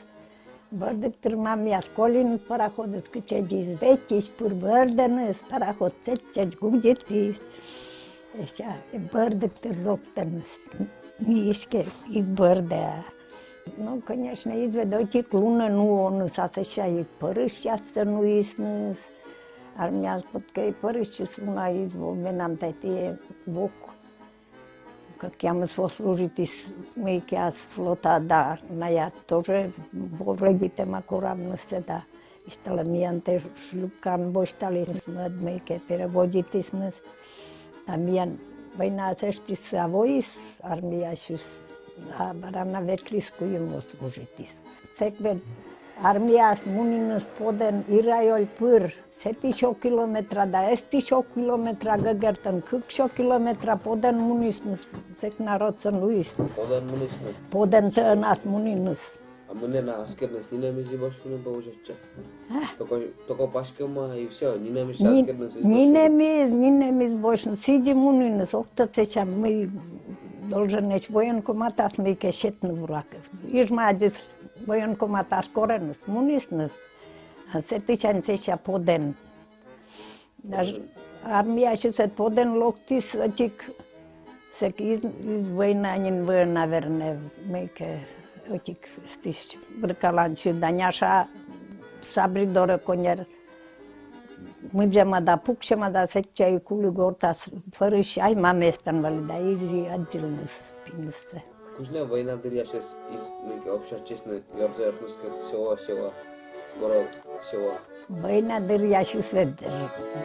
Bărdăk tırmamia skolinız, parahodës küçeciz vekiş, pır bărdenız, parahod seçeceğiz guditis. Așa, bărdăk tırroptenız, mișke i bărdea. Ну, конечно, изведоти клуна, ну, он сасеша и пărășeasă nu isnız. Армия подкай пărăși суна из воменам тайте вок. Как я мы служитис мейкяс флота да, на я тоже вовредите макоравности да. Иштала миянте шлюкан бошталис мед мейке переводитис мес. А миян война сештис авоис армияшис. A barana vetlис kujimo služitis. Sekved armijas muninus poden irajol pır, 7 kilometra da esti kilometra găgertan, câk kilometra poden munisnus, sek narodsan luisnus. Poden munisnus. Poden tănas muninus. А мне на аскерность не намези башуны поужача. Только пашкама и все, не намези аскерность. Не намез башун, сиди мунинус, октățecea мы Должен военкомата смейке шетны бураков. Иж маджис военкомата скоренус, муниснус. А се тичан сеша поден. Даже армия ще се поден локтис атик. Сек из войнанин война верне мейке атик стиш бркаланчи даняша сабридоре конер. Mângema da pucșema da secea i culi gorta fără și ai mamestan vali da izi agilnus pinustre. Kuźnia wojna dyrja się z myjkę obsiaczesny jordzernuska sела, город, село. Война дырящий свет,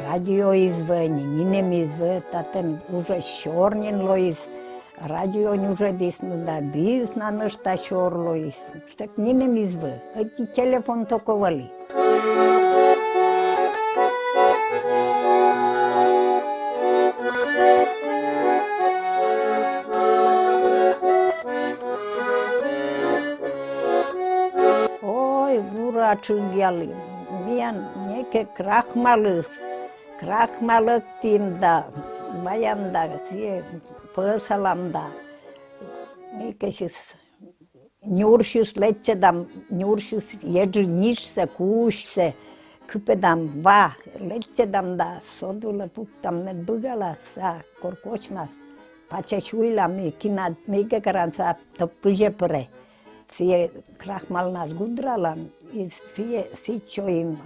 радио извини, нинем извет, а там уже щорнен лоис, радио не уже дисну да биз на нышта щор лоис, так нинем изве, эти телефон только вали. Ой, бурачы гяли. Мен неке крахмалык тим да, баямда, сие пысаламда. Некешіс нюршюс летчедам, нюршюс ежі нишсе, кушсе, күпедам ва, летчедам да, содулы пуктам мед бұгала, са, коркочна, пачешуйла ми, кинат меге каранса, топпыже пыре. Сие крахмалнас гудралам, и сие чоим,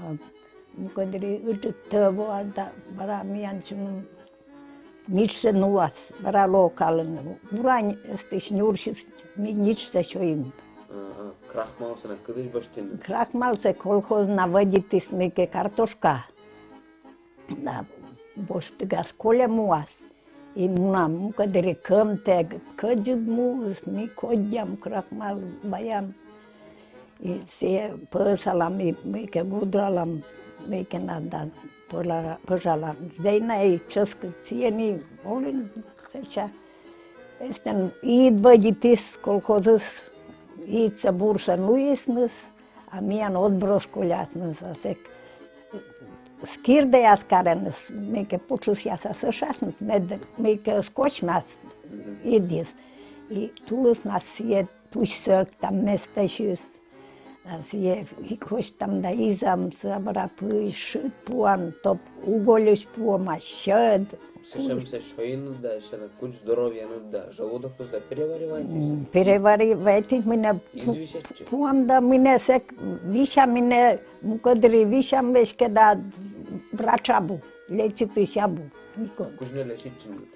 мукадри üttövo da bara mianchun nitse nuas bara lokalen burain estis nurshis mi nitse чоим. Крахмал се на къдеш бащин? Крахмал се колхоз наводити смеке картошка. Да, бостыга сколя муас. И мунам мукадри къмте къджид муас, ми кодям крахмал баям. И се пăsalam, меке гудралам, меке нада пăжалам. Зейна и чăscă țieni, olin, așa. Este idvăditis colhozăs, iță bursă nu isnăs, a mian odbros coleasnăs, asec. Skirdejas karenas, meke pučus jas asășasnăs, meke skočmas idis. I tulus nas je tușsăc, tam mesteșis. Сие хикоштам да изам събра пъй шът пуан, топ уголиш пуама шът. Сешем се шоин да ще на куч здоровия, но да желудок да переваривайте. Переваривайте мине пуам да мине сек виша мине мукадри виша мешке да врачабу, лечити шабу. Куч не лечичин.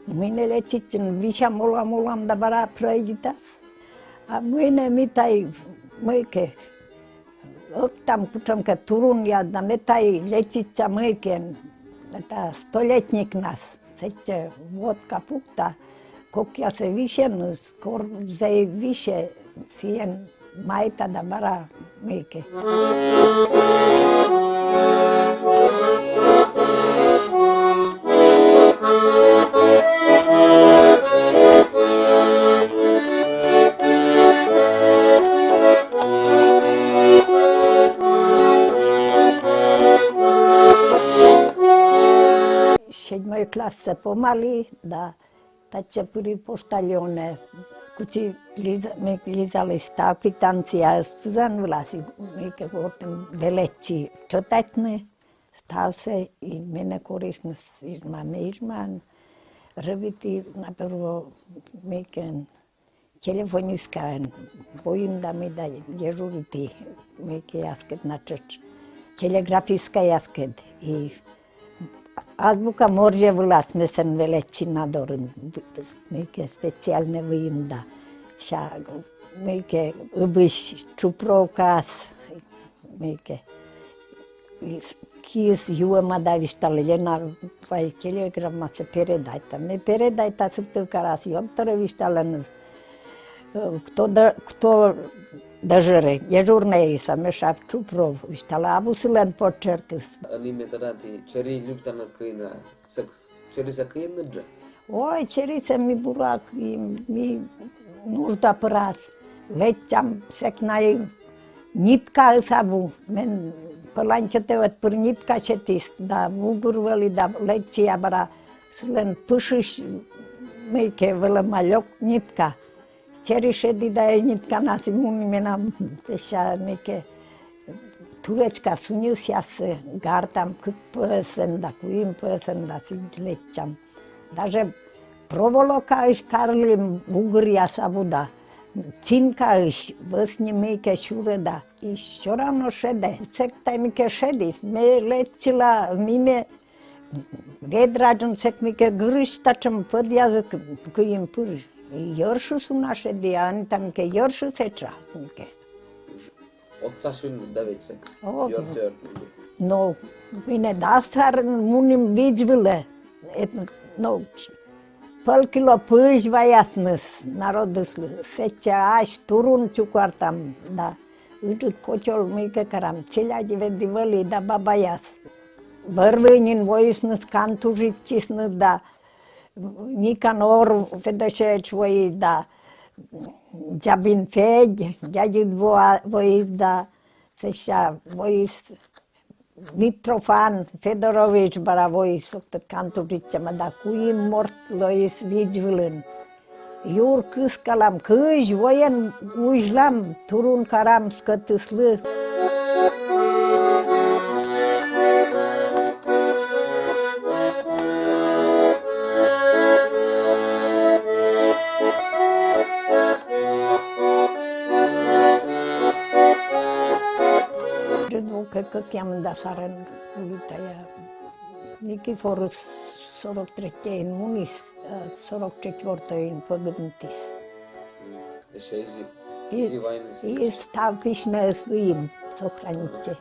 Мине лечичин виша молам да бара прайдитас. А мине митай măike, optam pučamka turun ja da metaj lječica măike, da stoljetnik nas, seće vodka pukta, kok ja se više nus, kor zej više sijen majta da bara măike. Sedmoj klase pomali, da tače prvi poštaljone, kući lizali stavki tanci, a spuzan vlasi, neke gotem veleći čotatne, stav se i mene korisno izman, rviti naprvo meken telefoniska, bojim da mi da ježuriti meke jasket na čeč, telegrafijska jasket i azbuka morje vlas mesen veleći nadorin, neke specijalne vijimda, ša neke ubiš čuprovkas, neke kis juema da vištali ljena, vaj telegrama se peredajta. Me peredajta se tu karasi, obtore vištalenus. Kto držere, ježurne sa mešav čuprov, vištala abusilen počerkis. Anime tadati, čeri ljubtanat këjna, čeri sa këjnë gjë? Oj, čeri se mi burak, mi nužda pras, lećam seknaj nitka sabu, men pălanchetevat păr nitka šetis, da vugurvali da leći abara silen păšiš meke vele maljok nitka. Čeri šedi da je nitka nasi munimena, teša neke turečka sunjus ja se gartam cât păsen, da cuim păsen, da si lećam. Даже проволока își carlim vugăria sabu da. Cinca își văsni meke șură da. I șorano šede, cektaj mike šedis, me lećila mime vedrađun cek mike grış tačam păd yazık kıyım pır. Iorșu sunaše dijan, tamke Iorșu se časnike. Otca svin davicek. O, Jort. no, bine, dastar munim vidzvile. No, păl kilo pâși va jasnăs, narodăslı. Sece aș turun čukartam, da. Îjut kociol mică karam, celagi vedivăli, da baba jas. Vărvânin voisnăs kantužipčisnăs, da. Nicanor vedășeci voi, da. Jabin fegi, jagit voi, da. Seșa, voi Mitrofan Fedorović bara voi soktat kantužipčama, da kuin mort lois vidzvılın. Jur kıskalam, kıj voyen ujlam, turun karam skătıslı. Că cheamă da sară în Ulitaia. Nikiforus 43 în Munis, 44 în Păgântis. Deci ezi vaină. I stav pišnă svim sohranice.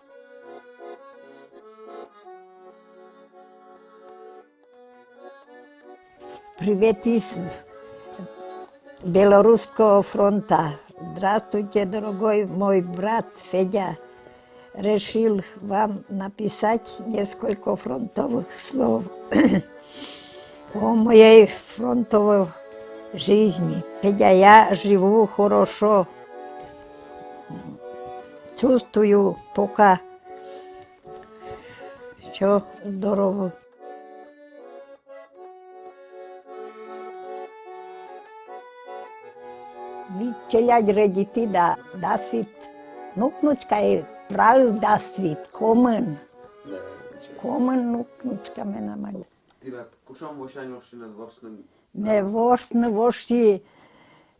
Приветис Белорусского фронта. Здравствуйте, дорогой мой брат Федя. Решил вам написать несколько фронтовых слов о моей фронтовой жизни. Хотя я живу хорошо, чувствую пока все здорово. Celelalte răgiti, da svit, nu ca e prav da svit, comun. Comun nu ca mena mai. Tina, kučam vošajnoši nad vorsnim? Ne vorsne voši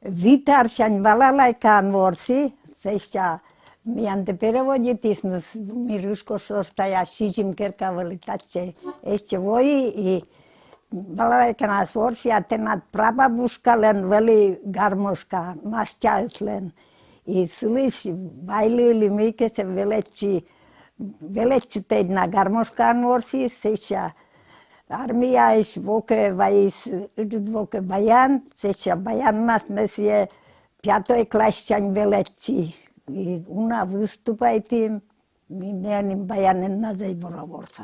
vitaršan valalajkan vorsi, seća mi ante переводiti s miruško što ja šižim kerka valitače, ešte voji i valalajkan vorsi, a te nad prababuškalen veli garmoška, mašćalslen. I sliš vajlili mike se veleći te na garmoškan vorsi, seća armija iš voke vajis, voke bajan, seća bajan nas mesije pjatoj klašćanj veleći. I una vystupaj tim, mi neonim bajanen na zajbora vorsa.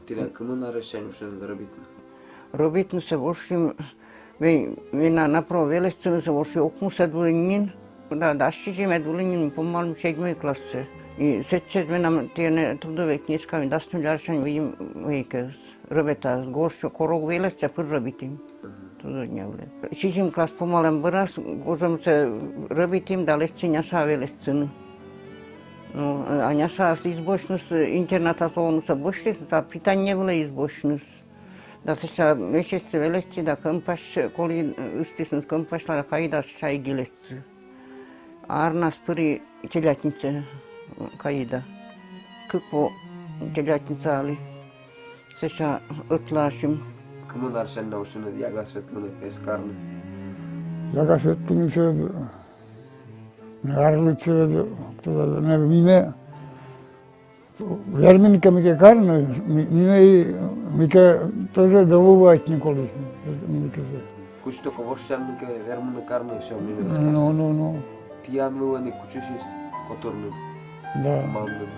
Tina, când are șanușe de răbitnă? Răbitnă se voșim, vina napravo velestinu se voši okmusa dulinin, da ščiži me dulinin pomalum sedmoj klase. I sećet me nam tijene trudove knjiškami da smo ljaršan vidim vejke răbeta zgoršćo korog velesća pr răbitim. Tudodnjavle. Ščižim klas pomalem bras, gožom se răbitim da lesće njaša velescinu. A njaša izbošnost internata to onu sa boštis, da pitanje vle izbošnost. Da se ša mešesce velesći da këmpaš, koli ustisnut këmpaš la kaida ša igilesci. Arna spări celjatnice kaida. Câpo celjatnica ali se ša otlašim. Când are șanușe de jaga svetlune pescarne? Jaga svetlune se ne arluce ne mime verminika mike karne mime mike тоже добывать николи мимike se. Kusto kovosjannuke vermunne karnu все мимо Ну, остался. ну. Тиян вылани кучишис которнут. Да. Мамнут.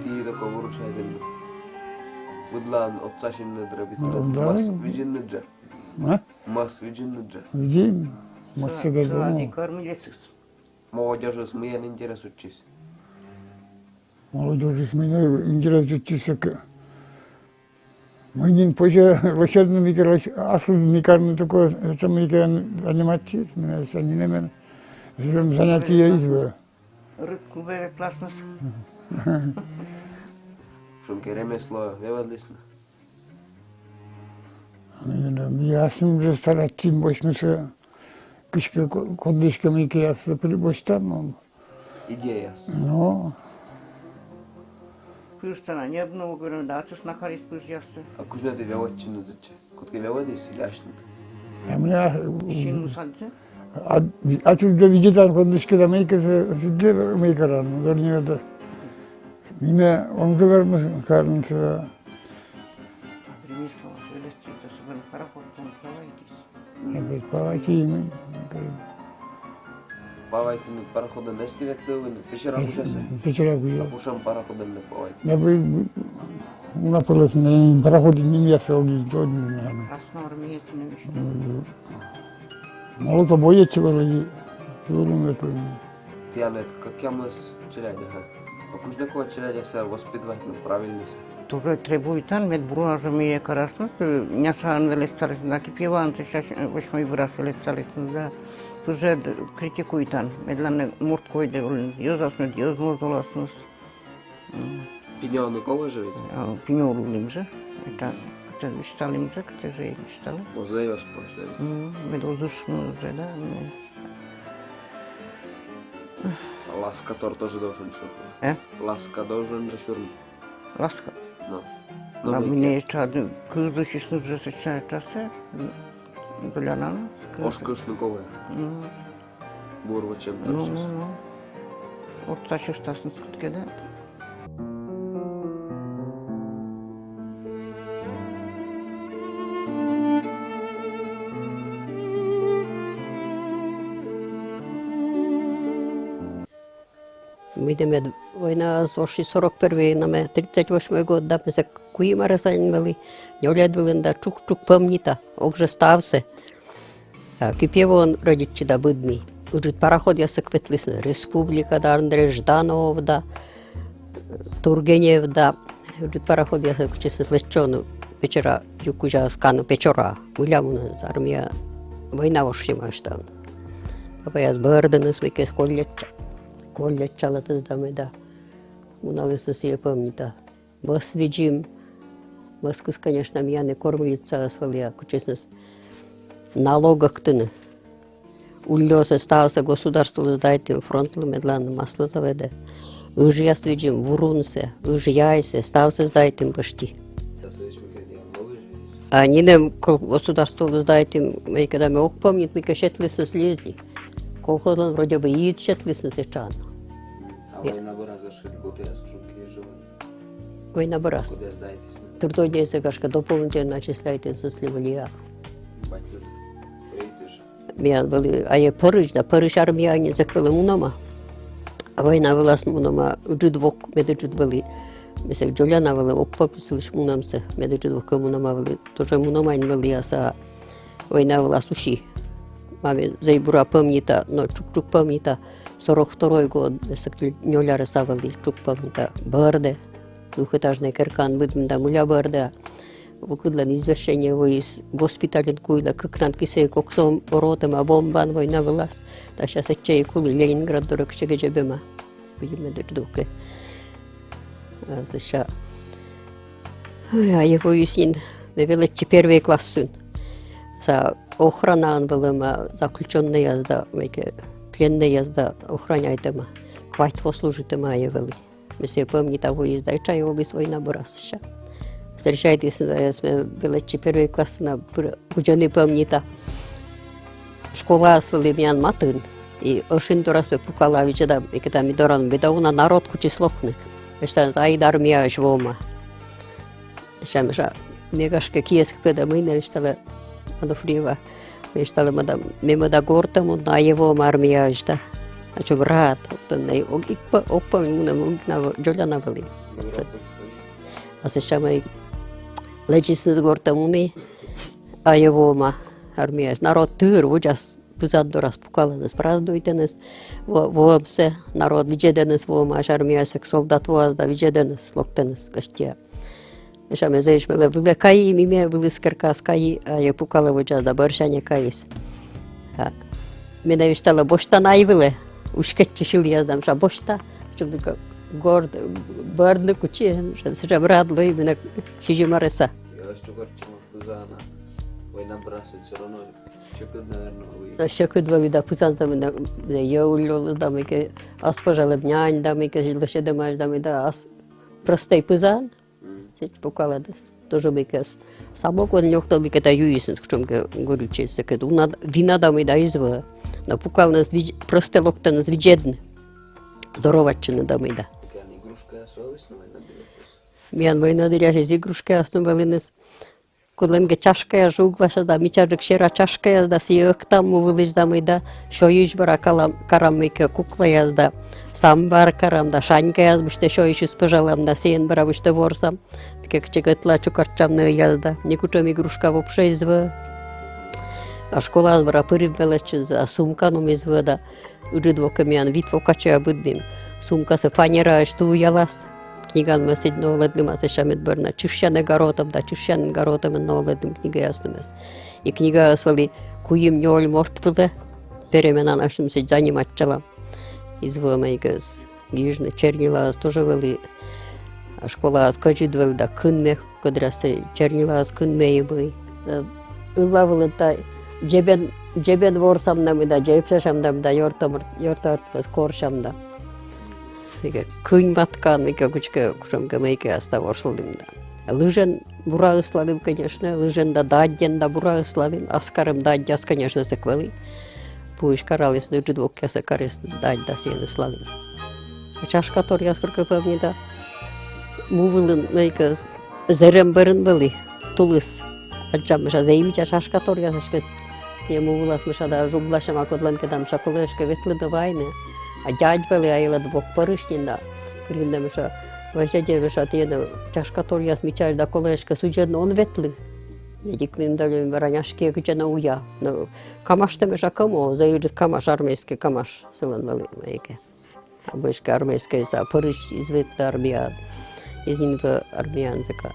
Ти тако выручайтеннут. Выдлан отцашинны драбит. Да. Мас виджинныджа. А? Мас виджинныджа. Видим? Массага, Саади ну. кормилесіз. Молодежи с мыян интерес учись. Молодежь меня интересуется, мы не позже лошадный микро, асыл микарный такой, это микро анимации, меня если не немен, живем занятия избы. Рыбку бе класснос. Шунке ремесло вевадлисно. Я с ним уже стараться больше, кишка кодышка микро, я с прибочтам, Идея. ну. Пюрстана не обнову говорю, да, чус на карис пюрс яссы. А кузна ты веватчины зачем? Котке вевадис или ашнут? А меня, Шин усадцы. а тут до видетан кодышка да микро, сидел микро, да не это. Меня он говорит, кажется. Примисло, велести, то себе на пароход, он плавайтесь. Опять плавайте, Плавайте над пароходом не стиветлывы, пещера ужаса. печера гулял. Пушам пароходом не плавайте. Я бы наполос на пароходе не место увидеть, то не знаю. Красноармеец не вишню. Молото боец были, сегодня это. Тянет, как я мыс челядя, ха. А кузна кого челядя се воспитывать, ну правильно се. Тоже требует мед бруажа ми красно, няшан велестарис на кипиван, ты сейчас восьмой брас велестарис, да. Тоже критикует он, медленно морд койде, ёзаснут, ёзмозоласнус. Пинёны кого живет? Пинёру лимже, это вишталим же, это же виштали. Музей вас просто. Медозушну же, да. Ласкатор тоже должен шурнуть. Ласка должен же шурнуть. Ласка. Ну. На мне это кызычисну же сейчас Доляна. Ошкышны кого? Бурва чем дальше. Ну. Вот так что стаснут да. Мы идем война зошли 41-й, наме 38-й год, да, мы за куима разанивали, не улядвали, да, чук-чук помнита, окже стався. Кипєво он родичі да бидмі. Уже пароход я секветлисна, республика да, Андрей Жданов да, Тургенев да. Уже пароход я секучисна лечону, печера, юкужа скану печора, гулямуна з армія, війна вошли маштан. Папа я з Бердена свійке коллечала тездами да. Муналися сіє пам'ята. Бас віджим, баскус, конечно, я не кормліться свалія, кучисна налогах тыны. Ульёсы стався государству сдайте фронт медленно масло заведе. Уже я свидим вурунсе, уже яйсе, стався сдайте почти. А не нам государству сдайте, мы когда мы ок помнит, мы кашетлися слезли. Колхозлан вроде бы и четлися сейчас. А война бы разошли, год я слушал переживал. Война бы раз. Куда сдайтесь? Трудодня кашка дополнительно начисляйте со сливалия. А є Париж арміяні заквили мунама. А війна велась мунама джидвок, меди джидвели. Місяк Джоляна вели, ок пописали мунамсе, меди джидвок мунама вели. Тож мунамань вели, а війна велась уші. Мамі зайбура пам'ята, но чук-чук пам'ята. 42-й год, місяк ньоляри савели, чук пам'ята, Берде. Двухэтажный керкан, бидмда муля Берде. Выкладывали извещение из госпиталя, куда как надо се коксом ротом, а бомбан война была. Да сейчас отчей кули Ленинград дорог ще гежебема. Видимо, дырдуке. Сейчас. А его сын, мы величи первый класс сын. За охрана он был, заключенный езда, пленный езда, охраняйте ма. Хватит послужить ма я вели. Мы все помним того езда, и чай его война была сейчас. Встречайтесь, мы величи первый класс на Буджаны помнита. Школа свели меня матын. И очень раз мы пукала вечером, и когда мы доран, бедауна народ кучислохны. Что за армия жвома. Что мы же мегашка киеск педа мы не что ли Анофриева. Мечтала мемода гортам на его армияжда. А чем рад, то не опа на джоляна были. А сейчас мы лечится с гортамуни, а его армияж. Народ тыр, вот сейчас пузадо распукаланес, празднуйтенес, воомсе народ виджеденес, воомаш армиясек солдат воазда виджеденес, локтенес, каштия. Шаме заишмеле влекаи миме вылыскеркас каи, а я пукала вот сейчас да баршаня каис. Меня виштала бошта наивеле, ушкетчи шил яздам, ша бошта, чудо горд, бардны кучи, ша брадло именно шижимареса. Я что корчимо пузана, война бросит все равно. Ще двоє да пузантами да яулю да мике аспожале бнянь да мике жилше да маж да ми да ас простий пузан. Сеч покала дес. Тоже мике само кон ньохто мике та юисен, чомке горюче секе дуна вина да ми да изва. На покал нас просте локта нас виджедне. Здороваччина да ми да. Игрушка совестно война билась. Миян война диряже з игрушка основалинес. Коленге чашкая жуглаша да мичарык шера чашкая да сиёктам мувылыш да мыйда шоюш бара карам мыйке кукла язда сам бар карам да шанька язбыште шоюш испожалам да сен бара быште ворсам как чегатла чукарчамны язда никучам игрушка вообще изва а школа бара пырып велечиз а сумка ном изва да уджидвока миян витвокача буддим сумка се фанера шту ялас книган месед новоледли масе шамет бърна чушяне гаротам да чушян гаротам новоледли книга ясномес и книга свали куим нёл мортвле перемена нашим се занимачала извомайгас гижне чернила тоже вели а школа скажидвел да кынме кодрасте чернила скынме бой улавлы та жебен ворсам да ми да жепшам да йортарт без коршам да кынь маткан мике кучка кушамка мейке оставорсылдым да. Лыжен бура ысладым, конечно, лыжен да дадден да бура ысладым, аскарым даддяс, конечно, секвели. Пуиш каралис лыжи двокя секарис дадда сен ысладым. А чашка тор яскорка певни да мувылын мейке зерем берен бели, тулыс. Аджам меша зеймича чашка тор ясашке я мувылас меша да жублашам акодленке дам шаколешке ветлы да вайне. А дядь вели аила двох паришнин да кринда меша важдяде меша тиена чашка тор яс мичаш да колешке суджедно он ветлы. Едик мим дали раняшки кучена уя. Но камаште меша камо, заюджет камаш армейский камаш силен вели мейке. А бышке армейский за париш из ветлы армия, из нинва армиянзика.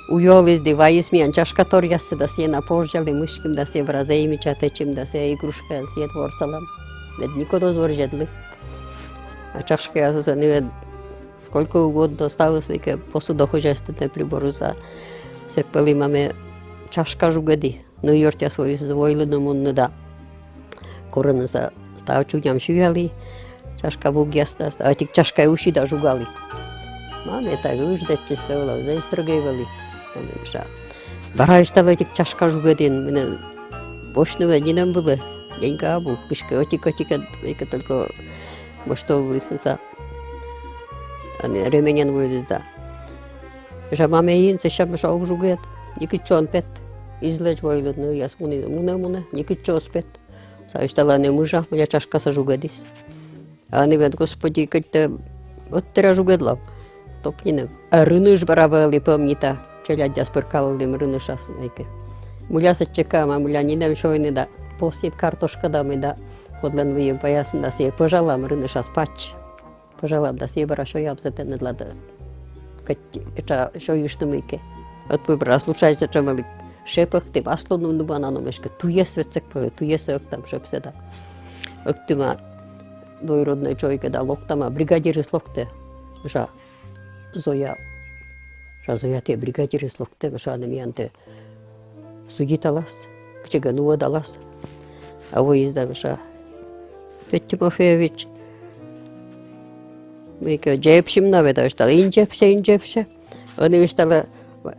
Уйолис дивайс миян чашка тор ясы да сена поржали мышким да се вразей мича течим да се игрушка сет ворсалам. Ведь никуда зворжедли. А чашка я за нее сколько угодно осталось, веке посудохожественные приборы за секпели маме чашка жугади. Но йорт я свою завоили на мунны да. Корена за ставчу ням швяли, чашка буг ясна, а тик чашка уши да жугали. Маме так ждать спевала, заистрогивали. Маме меша. Барай стала тик чашка жугадин, мене бошного не нам было. Денька абу, пишка отика, веке только что лысенца. Ременен выйдет, да. Жа маме ин, се шам шау жугет, никичон пет. Излеч войлет, ну я смуни муне, никичо спет. Саиштала не мужа, моя чашка са жугедис. А не вед, господи, кать-то от тера жугедла. Топнinem. А рыныш баравали помнита, челядя спыркалым рынышас веке. Муля се чекама, муля не дам шойны да. Посит картошка да ми да ходлен вием поясен да се пожалам рынышас пач. Пожалам да се бара шояб зетен да кача шоюшны мике. От выбора случается чемали шепах ты аслоном на бананом мешка. Туе светцек по туе сек там шепсе да. Октима дойродной чойка да локтама бригадир слокте. Жа Зоя. Жа Зоя те бригадир слокте жа немянте. Сугиталас. Кчега нуадалас. А выезда меша. Петр Тимофеевич. Мейке джепшим наведа штал инжепше. Они штала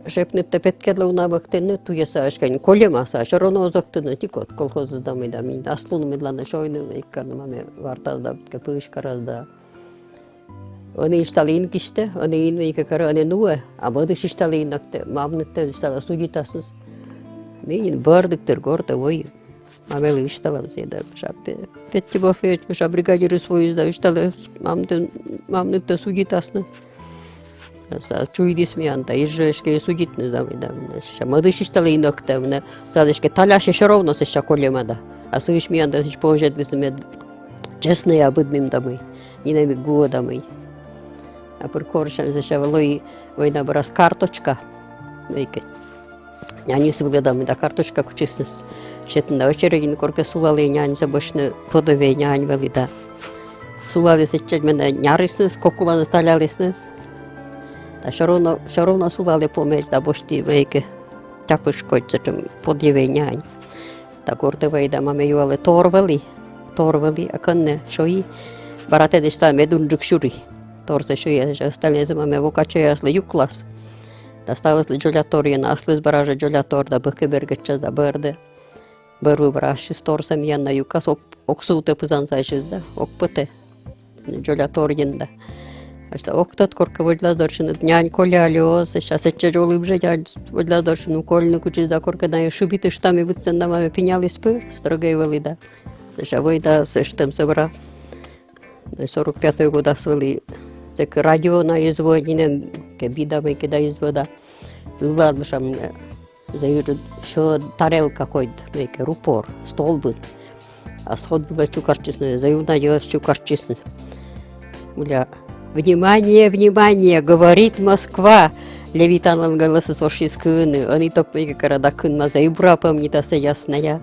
шепнетте петкедла унабактене туяса ашкан колемаса шароно зоктыны тикот колхозда мида мин аслун мидлана шойны иккарны маме вартазда кепыш каразда. Они шталин киште, они ин мейке кара они нуе, а бады шталин накте мамнетте штала сугитасыз. Мен бардыктыр горда ой Мамели вишталам седа, петти бофет, меша бригадиры свой изда вишталы, мамныта судитасны. Sa çuydis mi anda, izжешке судитны да, ша мадыши шталы инокта, садышке таляши шаровно се ша колемада, а сыш ми анда сич положет me честно я будмим дамы, не нами годамы. А пор коршам се ша валой война брас карточка, вейке. Няни сывледамы да карточка кучисны, шетында очерегин корке сулалы няни за бошны подовей няни вали да. Сулалы се чет мене нярисны, кокуланы сталялисны. Та шаровно сулали помеч да бошти вейке тяпышкой зачем подъевей нянь. Та корте вейда маме юали торвели, а канне шои барате дешта медунжук шури. Торсе шои остальные за маме вокаче аслы юклас. Та ставасли джоляторien аслы бараже джолятор да быхке бергетчас да берде. Беру браши сторсем янна юкас оксуте пызансайшыз да, окпыте джоляторien да. Asta octat корка водила доршина нянь колялио, сейчас эче жолы бже нянь водила доршину кольну кучиз да корка на шубиты штами вытцен маме пеняли спыр, строгой вели да. Сейчас выйда с штем собра. 45-й года свели цек радио на изводине, ке бидами кида извода. Вылад шам заюрд шо тарелка какой-то, меке рупор, столбы. А сход было чукарчисный, заюдна делать чукарчисный. Бля. Внимание, внимание, говорит Москва. Левитан голосы сошли с кыны. Они топые города кынма заибра помнится ясная.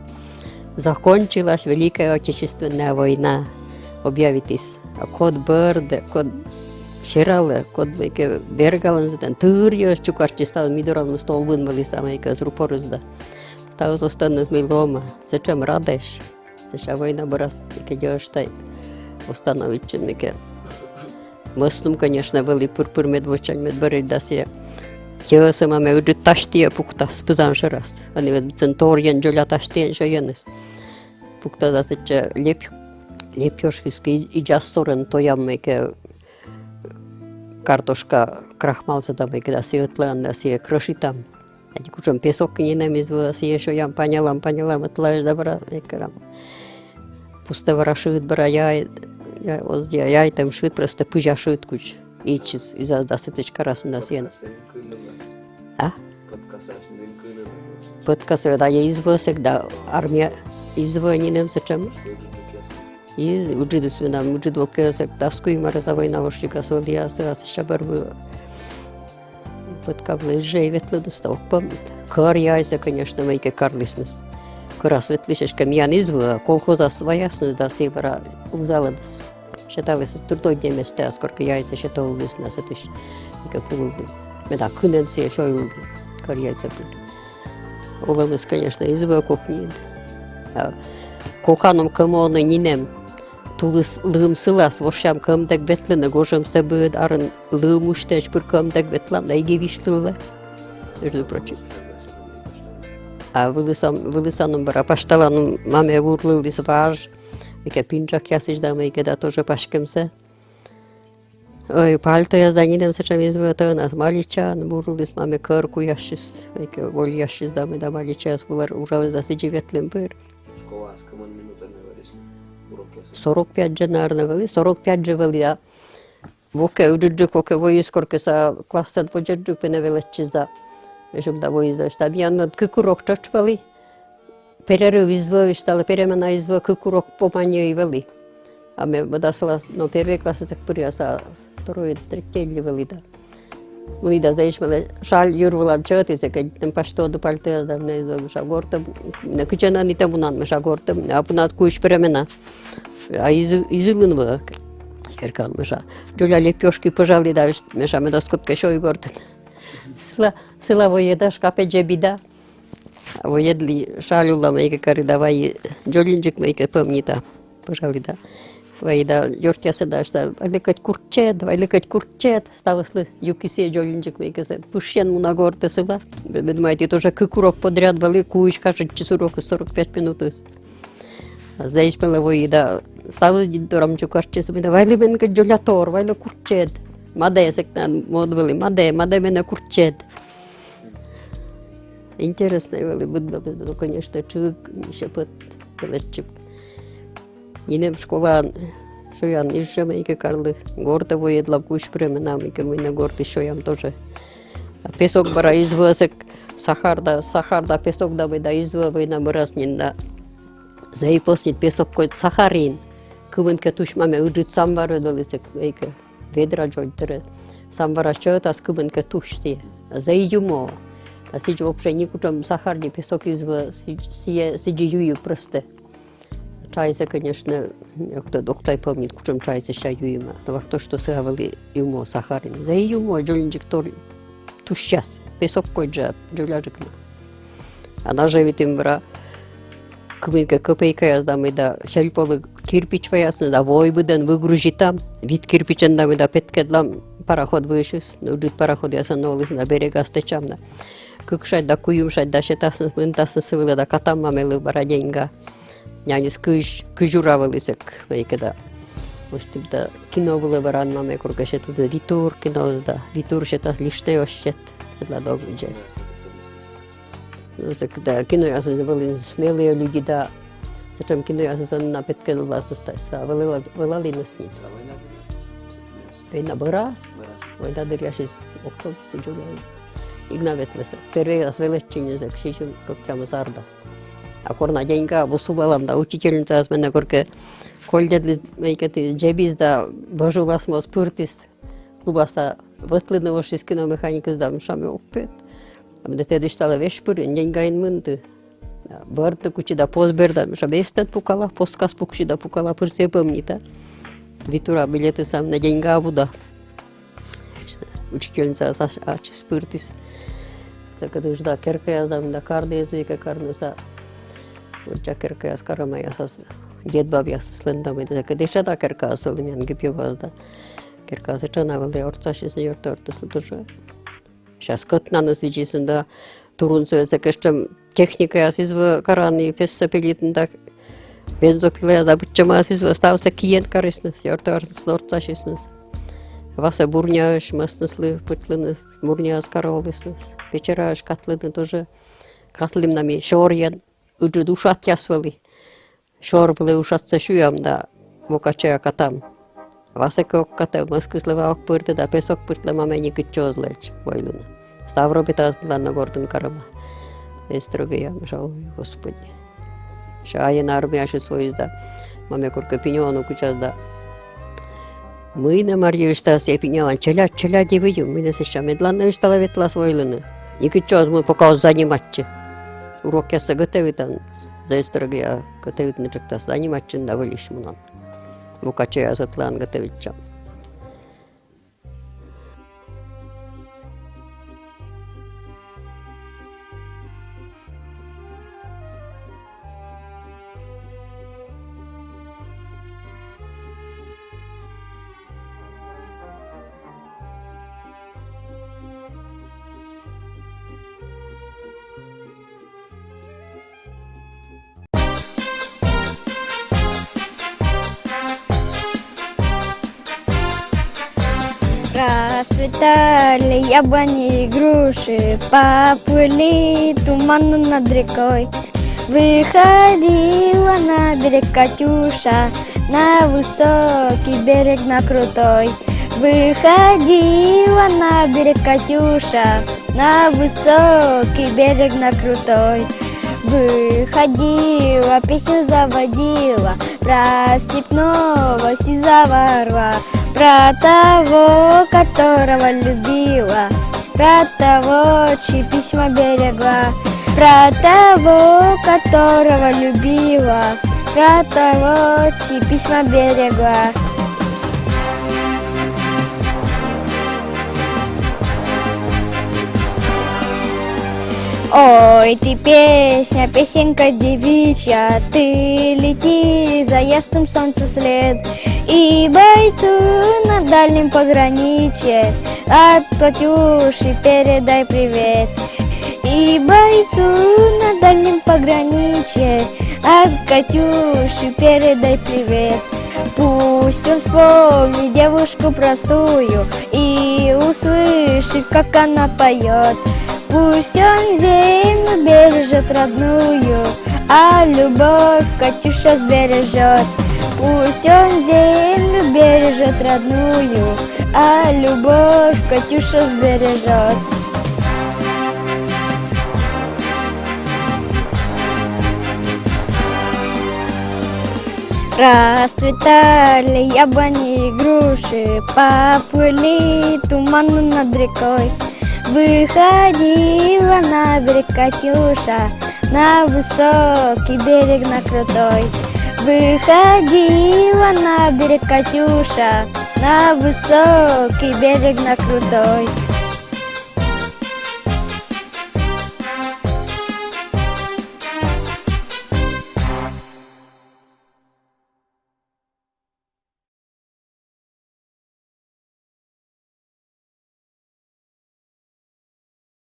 Закончилась Великая Отечественная война. Объявитесь. А код Берде, код Ширале, код Бергалан, Турья, Чукарчистал, Мидорал, Столбын, Валисамайка, Зрупорызда. Стал зостану с Милома. Зачем радеш? Зачем война брас, и кидештай. Установить чинмике. Мостом, конечно, вели пурпур медвочань медберет дасия. Я сама ме уди таштия пукта спызан раз. Они вед центориен джоля таштиен шоенес. Пукта дасича лепешкиски и джасторен тоям меке картошка крахмал задамеке дасия тлан дасия крашитам. Они кучам песок не намизво дасия шоям панялам отлаешь добра экрам. Пустого рашит бра я там шит просто пыжа шит куч ичис из-за дасытычка раз на сен. А? Подкасываю, да, я извосек, да, армия извонинем зачем? Из уджиды свинам, уджиду кесек, даску и маразовой навощика сводия, а сейчас было. Подкавлы жеветлы достал, помнит. Кар яйца, конечно, мейке карлиснус. Кара светлишечка мян изва, колхоза своясны, да севера узаладас. Считалось, трудой днем стас, сколько яйца считал лисна, сатыш, как полубы. Меда кыненция, шойлубы, кар яйца были. Оламыс, конечно, изва кухни. Коканом камоны нинем, тулыс лым сылас, вошам камдак ветлена, гожам сабыд, арын лым уштеч, пыр камдак ветлам, да иге виштылы. Между прочим. А вылысаным бара пашталаным маме вурлылдис важ, ике пинчак ясыч дама, ике да тоже пашкемсе. Ой, пальто я за нидем сечем извета, нас маличан, вурлылдис маме кырку яшис, ике вол яшис дама, да маличас булар ужалы да сиджи ветлем пыр. 45 же, наверное, вели, 45 же вели, а воке уджуджук, воке воискорке са кластен поджуджук пеневелечиз да. Щоб да виїздиш, там я над кикурок чачвали, перерив ізвели, штали перемена ізвели, кикурок по манії вели. А ми видасила, ну, перший клас, так поряса, второй, третій вели, да. Ми да заїшмали, шаль юрвала вчатися, коли там пашто до пальто, да, не зовсім шагортом, не кичана не там унан, ми шагортом, а понад куш перемена. А ізилин вели, керкан, ми ша. Джоля лепешки пожали, да, ми ша, ми до скотка що і гортен. Сила воєда, шкапе джебіда. Воєдлі шалюла мейке каридавай, джолінджик мейке помніта, пожаліда. Воєда, йортя седашта, вайликать курчет, стависли юкісі джолінджик мейке се, пущен му на горте сила. Ви думаєте, то вже кикурок подряд вели, куїш, кажуть, часу 45 минут. Заїшмели воєда, ставили дідорам чукарче собі, вайли мене джолятор, вайли курчет. Маде секнан модвели, маде мене курчет. Интересно, вели, конечно, чук, ще пот величчик. Yine школаан шоян изжемейке карлы. Горда воедла куш пременамейке мыйна горды шоям тоже. Песок бара извысык сахарда песок да мыйда извывайна мыраснинда. Заипоснит песок койт сахарин. Кывынке тушмаме ыжит самвары долысык вейке ведра джойтере. Самвара шчетас кывынке тушти. Заидюмо. А сидж вообще никучам сахарни песок изва сиджи юю просто. Чайзе, конечно, кто доктай помнит, кучам чайзе ща юима. Но то, что сагавали юмо сахарин. Заидюмо джолинджик тори тушчас. Песок койджа джоляжикна. Она живет им бра. Кывынке копейка яздамы да шельполы кирпич ваясны да войбыдан выгружитам. Вид кирпичен да мы да петкедлам пароход вышис. Уджит пароход ясан олыс на берег астечамна. Кыкшать да куюмшать да шетасын мынтасын сывылы да катам мамелы бара деньга. Нянис кыжуравылысык вейке да. Может да кино было баран маме кургашет да витур кино да витур шетас лиште ощет для догуджет. Да кино ясын были смелые люди да. Зачем кино ясын на петкел ласустайса вылали на снит. Война барас, война дыряшис октом пуджулай. Игнаветлесе. Первый раз величине закшичу как тяма сардас. А корна деньга бусулалам да учительница с меня корке кольдедли мейкети джебиз да божулас мос пуртис лубаса вătlănăвășis киномеханикас да мшаме опет. Am de te distala vešpuri деньга ин мынты. Бărtă кучи да позбер да мшаме истет пукала поскас пукши да пукала пырсе помнита. Витура билеты сам на деньга буда. Учительница ачи спыртис. Така да керкая дам да карде изуика карнуса. Уча керкая скарамая сас дед бабя слендами да кадеша да керка солымян гипьёваз да. Керка сычанавылы орцашис йортортус тоже. Сейчас котнаны свичисин да турунсы закешчем техника ясизва караны песса пелитин да бензопила да быччамасизва ставса киен карысныс йортортус орцашисныс. Васа бурняш масныслы пытлыны бурняс каролысныс. Вечераш катлыны тоже катлым нами шорьян ыжы душат ясвали. Шор вылы ушатса шуям да мукачая катам. Васа кокката маскыслыва ок пырты да песок пыртлы мамени кычозлэч войлыны. Ставро питас планна гордын карама. Эстрогая жау, господи. Шайын армияши свойзда. Маме курка пиньону кучас да. Мы на Марью штас я пиньян челя девыю. Мы на сеща медланна штала ветла свойлыны. Никычоз мы пока заниматчы. Урок яса готовитан. За эстрогая готовитны чактас заниматчын да вылиш мунан. Мукачая затлан готовитчан. Расцветали яблони и груши, поплыли туману над рекой. Выходила на берег Катюша, на высокий берег, на крутой. Выходила на берег Катюша, на высокий берег, на крутой. Выходила, песню заводила про степного сизого орла, про того, которого любила, про того, чьи письма берегла, про того, которого любила, про того, чьи письма берегла. Ой, ты песня, песенка девичья, ты лети за ясным солнцем след, и бойцу на дальнем пограничье от Катюши передай привет. И бойцу на дальнем пограничье от Катюши передай привет. Пусть он вспомнит девушку простую и услышит, как она поет. Пусть он землю бережет родную, а любовь Катюша сбережет. Пусть он землю бережет родную, а любовь Катюша сбережет. Расцветали яблони и груши, поплыли туману над рекой. Выходила на берег Катюша, на высокий берег, на крутой. Выходила на берег Катюша, на высокий берег, на крутой.